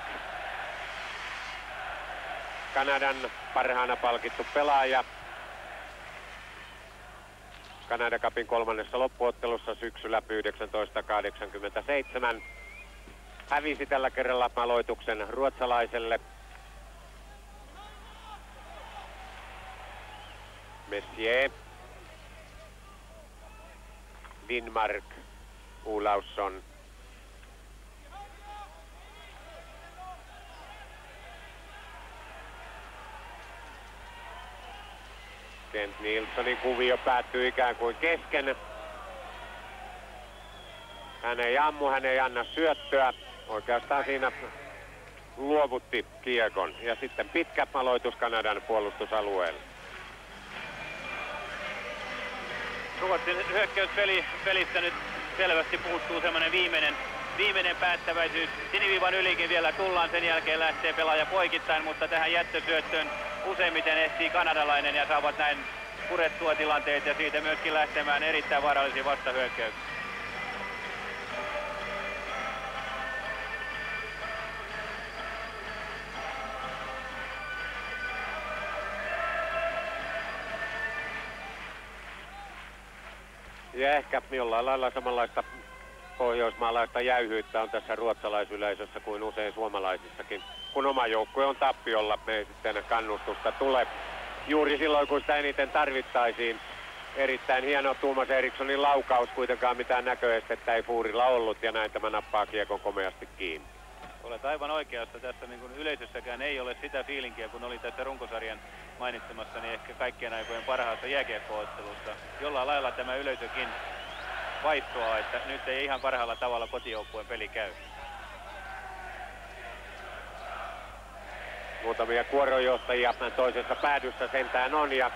Kanadan parhaana palkittu pelaaja. Canada Cupin 3. loppuottelussa syksyllä 1987. Hävisi tällä kerralla aloituksen ruotsalaiselle. Messier, Lindmark, Olausson. Kent Nilssonin kuvio päättyy ikään kuin kesken. Hän ei ammu, hän ei anna syöttöä. Oikeastaan siinä luovutti kiekon. Ja sitten pitkä aloitus Kanadan puolustusalueelle. Ruotsin hyökkäyspelistä nyt selvästi puuttuu semmoinen viimeinen päättäväisyys. Siniviivan ylikin vielä tullaan, sen jälkeen lähtee pelaaja poikittain, mutta tähän jättösyöttöön useimmiten ehtii kanadalainen ja saavat näin purettua tilanteet ja siitä myöskin lähtemään erittäin vaarallisia vastahyökkäyksiä. Ja ehkä jollain lailla samanlaista pohjoismaalaista jäyhyyttä on tässä ruotsalaisyleisössä kuin usein suomalaisissakin. Kun oma joukkue on tappiolla, me ei sitten kannustusta tule. Juuri silloin, kun sitä eniten tarvittaisiin. Erittäin hieno Tuomas Erikssonin laukaus, kuitenkaan mitään näköestettä ei Fuurilla ollut ja näin tämä nappaa kiekon komeasti kiinni. Olet aivan oikeassa. Tässä niin kuin yleisössäkään ei ole sitä fiilinkiä, kun oli tässä runkosarjan mainitsemassa, niin ehkä kaikkien aikojen parhaassa jääkiekko-ottelussa. Jollain lailla tämä yleisökin vaihtoa, että nyt ei ihan parhaalla tavalla kotijoukkueen peli käy. Muutamia kuoronjohtajia toisessa päädyssä sentään on ja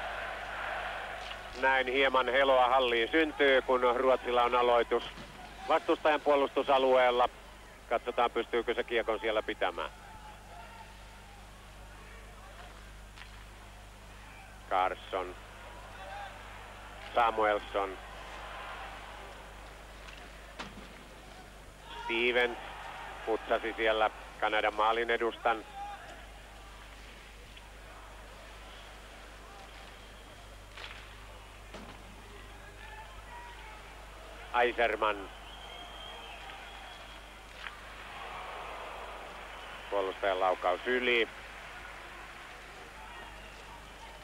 näin hieman heloa halliin syntyy, kun Ruotsilla on aloitus vastustajan puolustusalueella. Katsotaan, pystyykö se kiekon siellä pitämään. Carson. Samuelsson. Stevens putsasi siellä Kanadan maalin edustan. Eiserman. Puolustajan laukaus yli.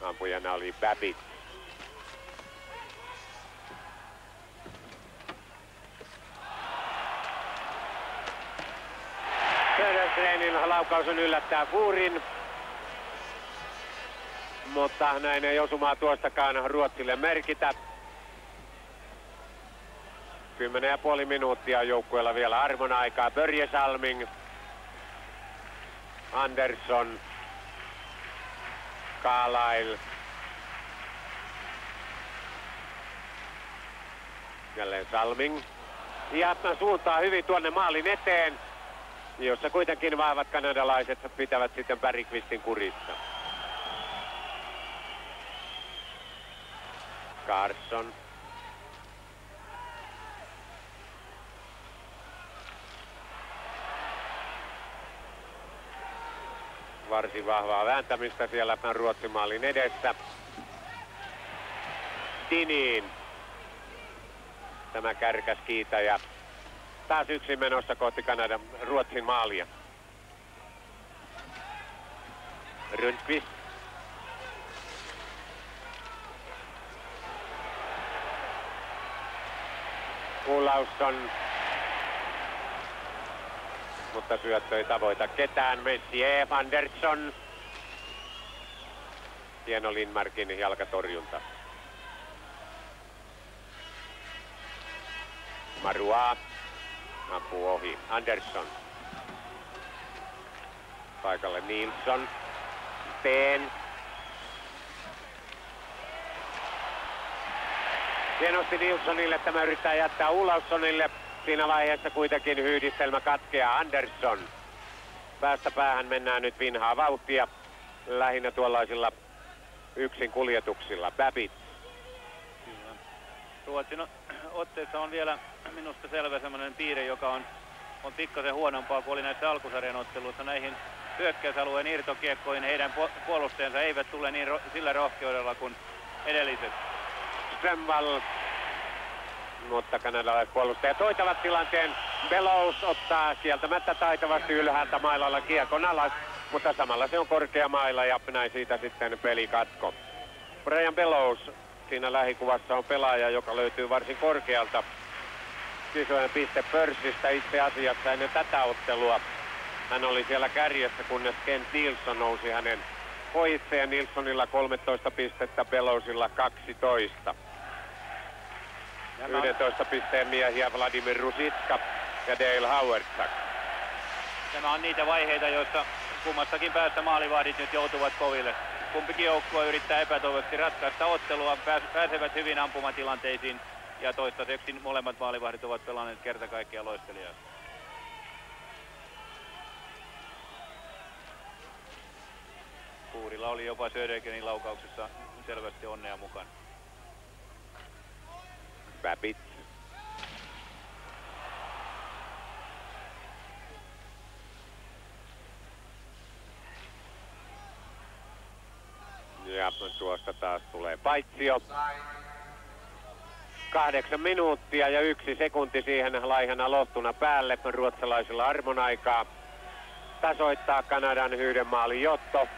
Ampujana oli Babbitt. Södergrenin laukaus on yllättää Fuurin. Mutta näin ei osumaa tuostakaan Ruotsille merkitä. 10,5 minuuttia joukkueella vielä armon aikaa. Börje Salming. Andersson. Carlyle. Jälleen Salming. Ja suuntaa hyvin tuonne maalin eteen, jossa kuitenkin vahvat kanadalaiset pitävät sitten Bergqvistin kurissa. Carson. Varsin vahvaa vääntämistä siellä Ruotsin maalin edessä. Dinin. Tämä kärkäs kiitäjä. Taas yksin menossa kohti Ruotsin maalia. Rundqvist. Olausson. Mutta syöttö ei tavoita ketään. Messier, Andersson. Hieno Lindmarkin jalkatorjunta. Marois ampuu ohi. Andersson. Paikalle Nilsson. Steen. Hienosti Nilssonille, tämä yrittää jättää Olaussonille. Siinä vaiheessa kuitenkin yhdistelmä katkeaa. Andersson. Päästä päähän mennään nyt vinhaa vauhtia. Lähinnä tuollaisilla yksin kuljetuksilla. Babbitt. Kyllä. Ruotsin otteessa on vielä minusta selvä semmoinen piirre, joka on pikkasen huonompaa kuin oli näissä alkusarjan otteluissa. Näihin hyökkäysalueen irtokiekkoihin heidän puolustajansa eivät tule niin sillä rohkeudella kuin edelliset. Strömvall. Mutta kanadalaiset puolustajat hoitavat tilanteen. Bellows ottaa kieltämättä taitavasti ylhäältä mailalla kiekon alas, mutta samalla se on korkea maila ja näin siitä sitten pelikatko. Brian Bellows siinä lähikuvassa on pelaaja, joka löytyy varsin korkealta kisojen pistepörssistä itse asiassa ennen tätä ottelua. Hän oli siellä kärjessä, kunnes Kent Nilsson nousi hänen ohitseen. Nilssonilla 13 pistettä, Bellowsilla 12. 11 pisteen miehiä Vladimir Rusitska ja Dale Howardsak. Tämä on niitä vaiheita, joissa kummassakin päässä maalivahdit nyt joutuvat koville. Kumpikin joukkue yrittää epätoivoisesti ratkaista ottelua, pääsevät hyvin ampumatilanteisiin ja toistaiseksi molemmat maalivahdit ovat pelanneet kerta kaikkiaan loistelijaa. Kuurilla oli jopa Södergrenin laukauksessa selvästi onnea mukana. Babbitt. Ja tuosta taas tulee paitsio. 8 minuuttia ja 1 sekunti siihen laihana lohtuna päälle. Ruotsalaisilla armon aikaa tasoittaa Kanadan 1 maalin johto,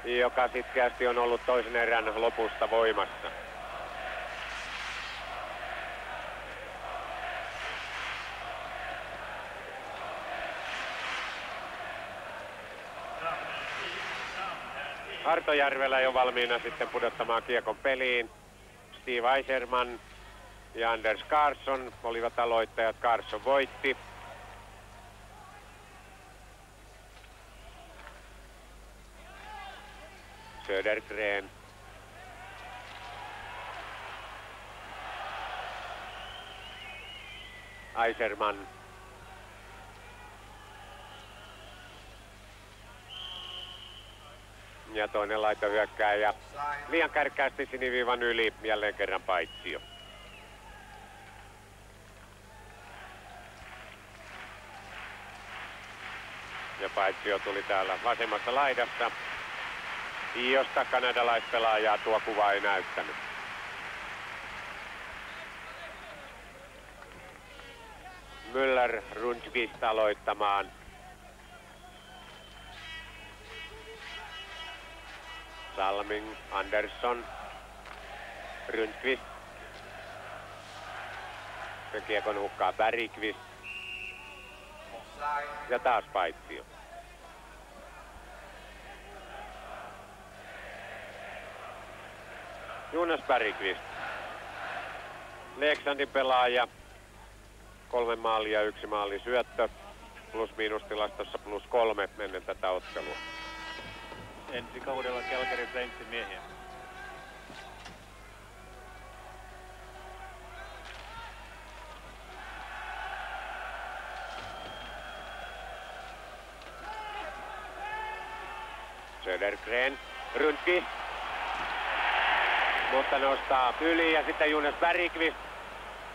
joka sitkeästi on ollut toisen erän lopusta voimassa. Artojärvelä jo valmiina sitten pudottamaan kiekon peliin. Steve Yzerman ja Anders Carlson olivat aloittajat. Carlson voitti. Södergren. Yzerman. Ja toinen laitohyökkääjä liian kärkkäästi siniviivan yli, jälleen kerran paitsio. Ja paitsio tuli täällä vasemmassa laidassa, josta kanadalaispelaajaa tuo kuva ei näyttänyt. Müller Rundqvist aloittamaan. Salming, Andersson, Rundqvist. Sen kiekon hukkaa Bergqvist. Ja taas paitsio. Jonas Bergqvist. Leksandin pelaaja. 3 maalia, 1 maali syöttö. Plus-miinustilastossa +3 ennen tätä ottelua. Ensi kaudella Calgary Flamesin miehiä. Södergren, Rundqvist. Mutta nostaa yli ja sitten Jonas Bergqvist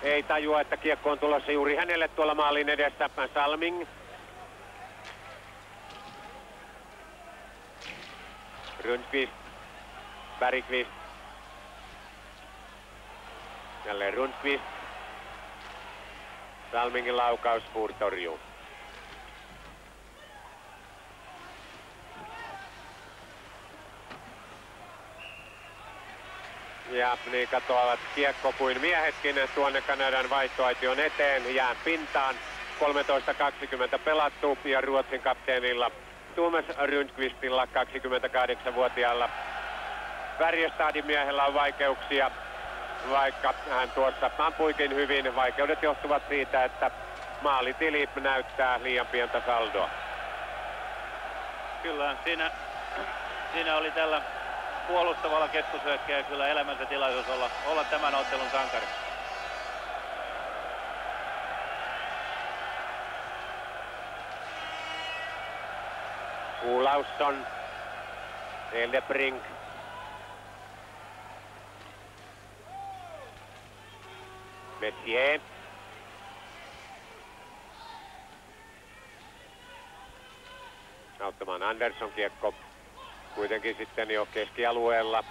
ei tajua, että kiekko on tulossa juuri hänelle tuolla maalin edessä. Salming. Rundqvist, Bergqvist, jälleen Rundqvist, Salmingin laukaus, Ford torjuu. Ja niin katoavat kiekko kuin miehetkin tuonne Kanadan vaihtoaition eteen, jään pintaan. 13.20 pelattu ja Ruotsin kapteenilla Thomas Rundqvistilla, 28-vuotiaalla Färjestadin miehellä on vaikeuksia, vaikka hän tuossa ampuikin hyvin. Vaikeudet johtuvat siitä, että maalitili näyttää liian pientä saldoa. Kyllä, siinä oli tällä puolustavalla keskushyökkääjällä kyllä elämänsä tilaisuus olla tämän ottelun sankari. Olausson, Eldebrink, Messier, auttamaan Andersson kiekko, kuitenkin sitten jo keskialueella,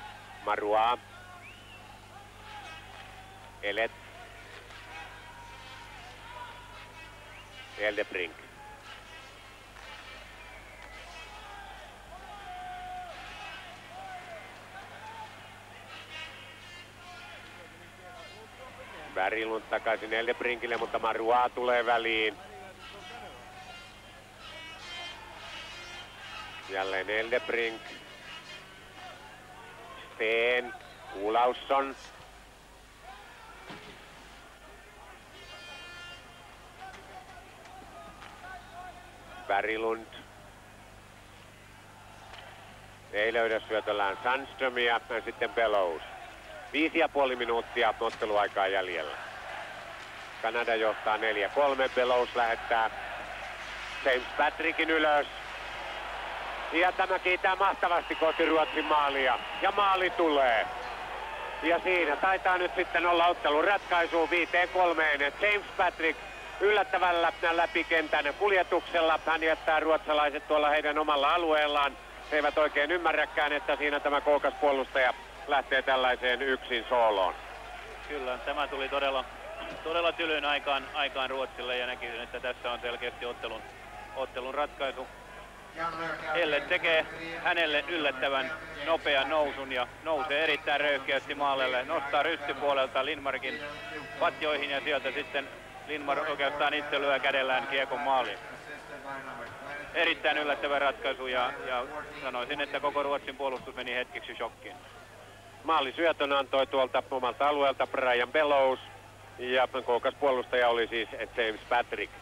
Marois, Elet, Eldebrink. Berglund takaisin Eldebrinkille, mutta Marois tulee väliin. Jälleen Eldebrink. Steen, Olausson. Berglund. Ei löydä syötöllään Sandströmiä ja sitten Bellows. 5,5 minuuttia otteluaikaa jäljellä. Kanada johtaa 4-3. Bellows lähettää James Patrickin ylös. Ja tämä kiitää mahtavasti kohti Ruotsin maalia. Ja maali tulee. Ja siinä taitaa nyt sitten olla ottelun ratkaisu 5-3. James Patrick yllättävällä läpikentän kuljetuksella. Hän jättää ruotsalaiset tuolla heidän omalla alueellaan. He eivät oikein ymmärräkään, että siinä tämä kookas puolustaja lähtee tällaiseen yksin sooloon. Kyllä, tämä tuli todella tylyn aikaan Ruotsille ja näkisin, että tässä on selkeästi ottelun ratkaisu. Elle tekee hänelle yllättävän nopean nousun ja nousee erittäin röyhkeästi maalelle. Nostaa rystypuolelta Lindmarkin patjoihin ja sieltä sitten Lindmark oikeastaan itse lyö kädellään kiekon maaliin. Erittäin yllättävä ratkaisu ja sanoisin, että koko Ruotsin puolustus meni hetkeksi shokkiin. Maalisyötön antoi tuolta omalta alueelta Brian Bellows ja kookas puolustaja oli siis James Patrick.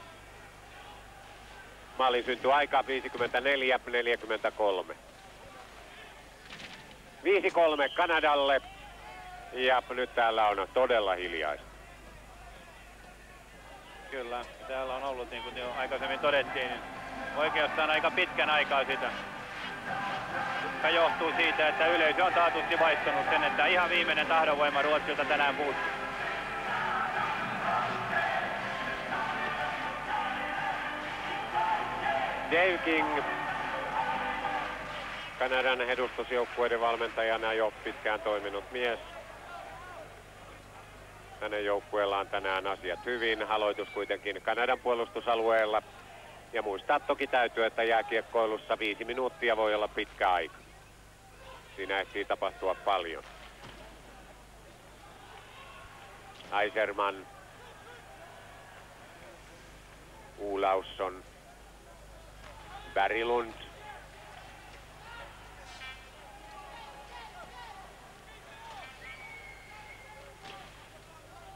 Maalin syntyi aika 54-43. 5-3 Kanadalle ja nyt täällä on todella hiljaista. Kyllä, täällä on ollut, niin kuin jo aikaisemmin todettiin, niin oikeastaan aika pitkän aikaa sitä. Joka johtuu siitä, että yleisö on taatusti vaihtanut sen, että ihan viimeinen tahdonvoima Ruotsilta tänään puuttuu. Dave King, Kanadan edustusjoukkueiden valmentajana jo pitkään toiminut mies. Hänen joukkueellaan tänään asiat hyvin. Aloitus kuitenkin Kanadan puolustusalueella. Ja muistaa toki täytyy, että jääkiekkoilussa 5 minuuttia voi olla pitkä aika. Siinä ehtii tapahtua paljon. Aiserman, Olausson, Berglund.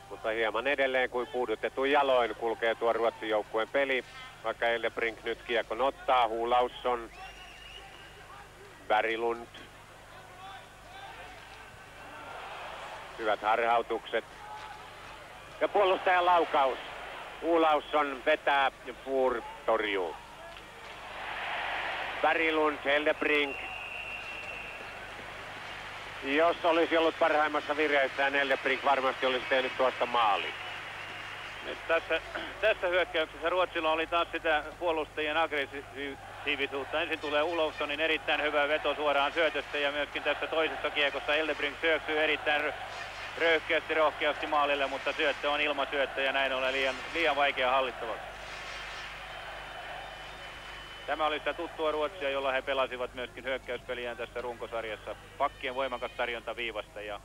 Mutta hieman edelleen kuin puudutettu jaloin kulkee tuo Ruotsin joukkueen peli. Vaikka Eldebrink nyt kiekon ottaa, Olausson, Berglund. Hyvät harhautukset. Ja puolustajan laukaus. Olausson vetää ja Fuhr torjuu. Berglund, Eldebrink. Jos olisi ollut parhaimmassa vireissään, Eldebrink varmasti olisi tehnyt tuosta maali. Tässä hyökkäyksessä Ruotsilla oli taas sitä puolustajien aggressiivisuutta. Ensin tulee Olofssonin erittäin hyvä veto suoraan syötöstä ja myöskin tässä toisessa kiekossa Eldebrink syöksyy erittäin röyhkeästi, rohkeasti maalille, mutta syöttö on ilmasyöttö ja näin ollen liian vaikea hallittavaksi. Tämä oli sitä tuttua Ruotsia, jolla he pelasivat myöskin hyökkäyspeliään tässä runkosarjassa. Pakkien voimakas tarjonta viivasta ja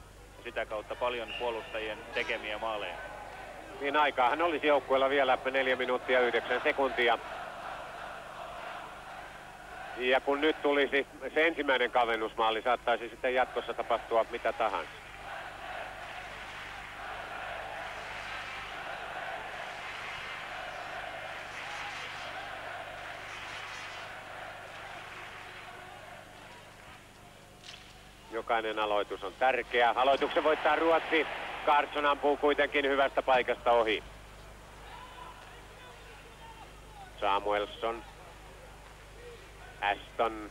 sitä kautta paljon puolustajien tekemiä maaleja. Niin aikaahan olisi joukkueella vielä 4 minuuttia 9 sekuntia. Ja kun nyt tulisi se ensimmäinen kavennusmaali, saattaisi sitten jatkossa tapahtua mitä tahansa. Jokainen aloitus on tärkeä. Aloituksen voittaa Ruotsi. Carlson ampuu kuitenkin hyvästä paikasta ohi. Samuelsson. Aston.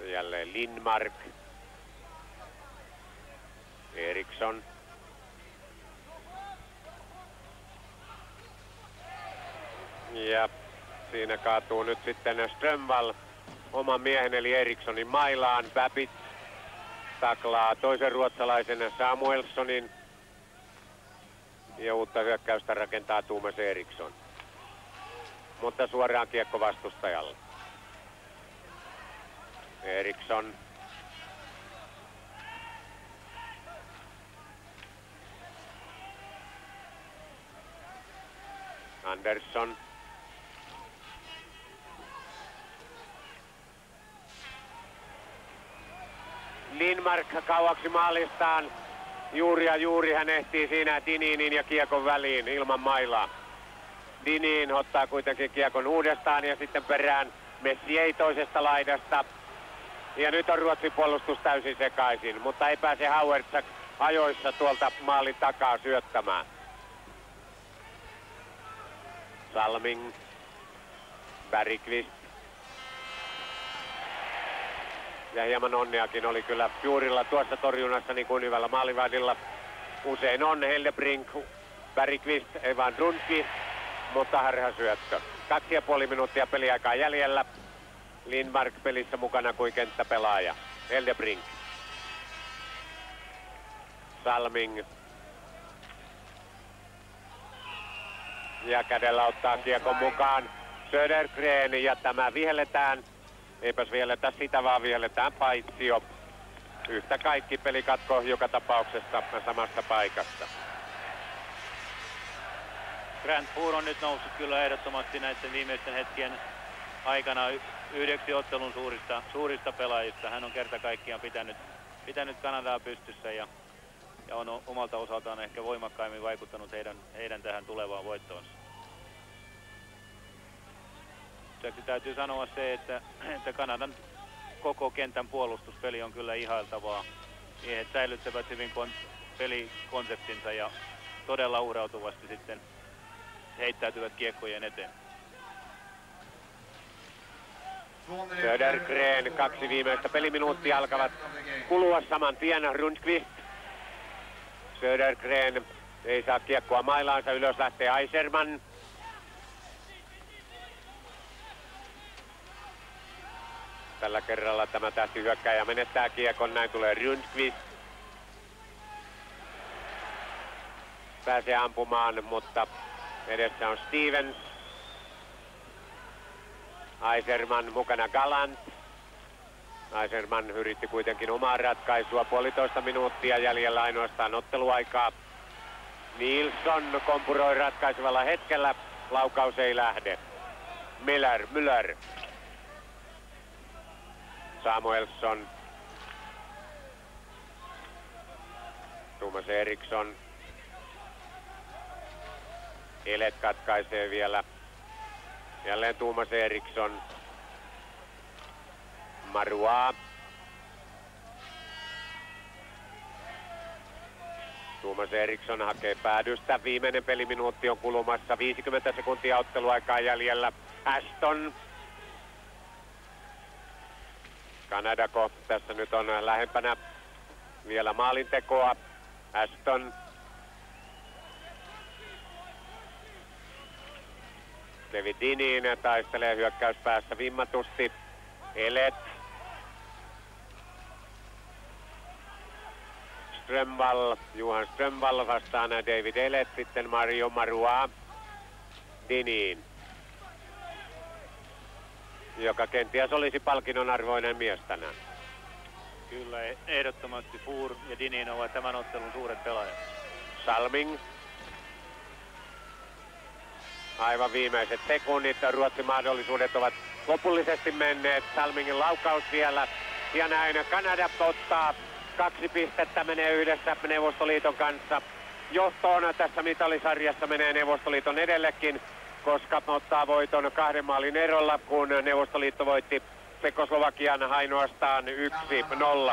Jälleen Lindmark. Eriksson. Ja siinä kaatuu nyt sitten Strömvall oman miehen eli Erikssonin mailaan. Babbitt taklaa toisen ruotsalaisen Samuelssonin. Ja uutta hyökkäystä rakentaa Thomas Eriksson. Mutta suoraan kiekko vastustajalle. Eriksson. Andersson. Lindmark kauaksi maalistaan. Juuri hän ehtii siinä Dininin ja kiekon väliin ilman mailaa. Dinin ottaa kuitenkin kiekon uudestaan ja sitten perään Messier toisesta laidasta. Ja nyt on Ruotsin puolustus täysin sekaisin, mutta ei pääse Howardsak ajoissa tuolta maalin takaa syöttämään. Salming. Bergqvist. Ja hieman onneakin oli kyllä Juurilla tuossa torjunnassa, niin kuin hyvällä maalivahdilla usein on. Hildebrink, Bergqvist, Evan Runski, mutta harhasyöttö. 2,5 minuuttia peliaikaa jäljellä. Lindmark pelissä mukana kuin kenttäpelaaja. Hildebrink. Salming. Ja kädellä ottaa kiekon mukaan Södergren ja tämä vihelletään. Eipäs vihelletä sitä, vaan vihelletään paitsio. Yhtä kaikki pelikatko joka tapauksessa samassa paikassa. Grant Fuhr on nyt noussut kyllä ehdottomasti näiden viimeisten hetkien aikana yhdeksi ottelun suurista pelaajista. Hän on kerta kaikkiaan pitänyt Kanadaa pystyssä ja on omalta osaltaan ehkä voimakkaimmin vaikuttanut heidän tähän tulevaan voittoonsa. Lisäksi täytyy sanoa se, että Kanadan koko kentän puolustuspeli on kyllä ihailtavaa. Miehet säilyttävät hyvin pelikonseptinsa ja todella uhrautuvasti sitten heittäytyvät kiekkojen eteen. Södergren, 2 viimeistä peliminuuttia alkavat kulua saman tien. Rundqvist. Södergren ei saa kiekkoa mailaansa, ylös lähtee Eiserman. Tällä kerralla tämä tähtihyökkääjä menettää kiekon, näin tulee Rundqvist. Pääsee ampumaan, mutta edessä on Stevens. Eiserman mukana Gallant. Eiserman yritti kuitenkin omaa ratkaisua, 1,5 minuuttia jäljellä ainoastaan otteluaikaa. Nilsson kompuroi ratkaisevalla hetkellä, laukaus ei lähde. Müller. Samuelsson. Thomas Eriksson. Elet katkaisee vielä. Jälleen Thomas Eriksson. Marois. Thomas Eriksson hakee päädystä. Viimeinen peliminuutti on kulumassa. 50 sekuntia otteluaikaa jäljellä. Ashton. Kanadako tässä nyt on lähempänä vielä maalintekoa. Ashton. David Dinin taistelee hyökkäyspäässä vimmatusti. Elet. Johan Strömvall vastaan David Elet, sitten Mario Marois. Dinin, joka kenties olisi palkinnon arvoinen mies tänään. Kyllä, ehdottomasti Fuhr ja Dinin ovat tämän ottelun suuret pelaajat. Salming. Aivan viimeiset sekunnit. Ruotsin mahdollisuudet ovat lopullisesti menneet. Salmingin laukaus vielä. Ja näin Kanada ottaa 2 pistettä, menee yhdessä Neuvostoliiton kanssa. Johtoon tässä mitalisarjassa menee Neuvostoliiton edellekin, koska ottaa voiton 2 maalin erolla, kun Neuvostoliitto voitti Tsekoslovakian ainoastaan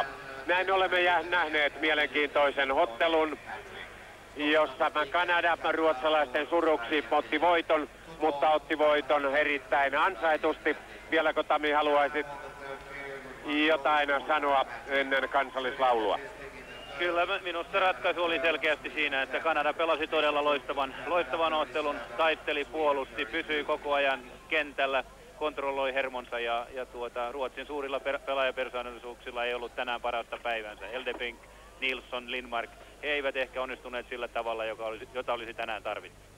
1-0. Näin olemme nähneet mielenkiintoisen ottelun, jossa Kanada ruotsalaisten suruksi otti voiton, mutta otti voiton erittäin ansaitusti. Vieläkö Tami haluaisit jotain sanoa ennen kansallislaulua? Kyllä, minusta ratkaisu oli selkeästi siinä, että Kanada pelasi todella loistavan ottelun, taisteli, puolusti, pysyi koko ajan kentällä, kontrolloi hermonsa ja Ruotsin suurilla pelaajapersoonallisuuksilla ei ollut tänään parasta päivänsä. Hildebrink, Nilsson, Lindmark, he eivät ehkä onnistuneet sillä tavalla, jota olisi tänään tarvittu.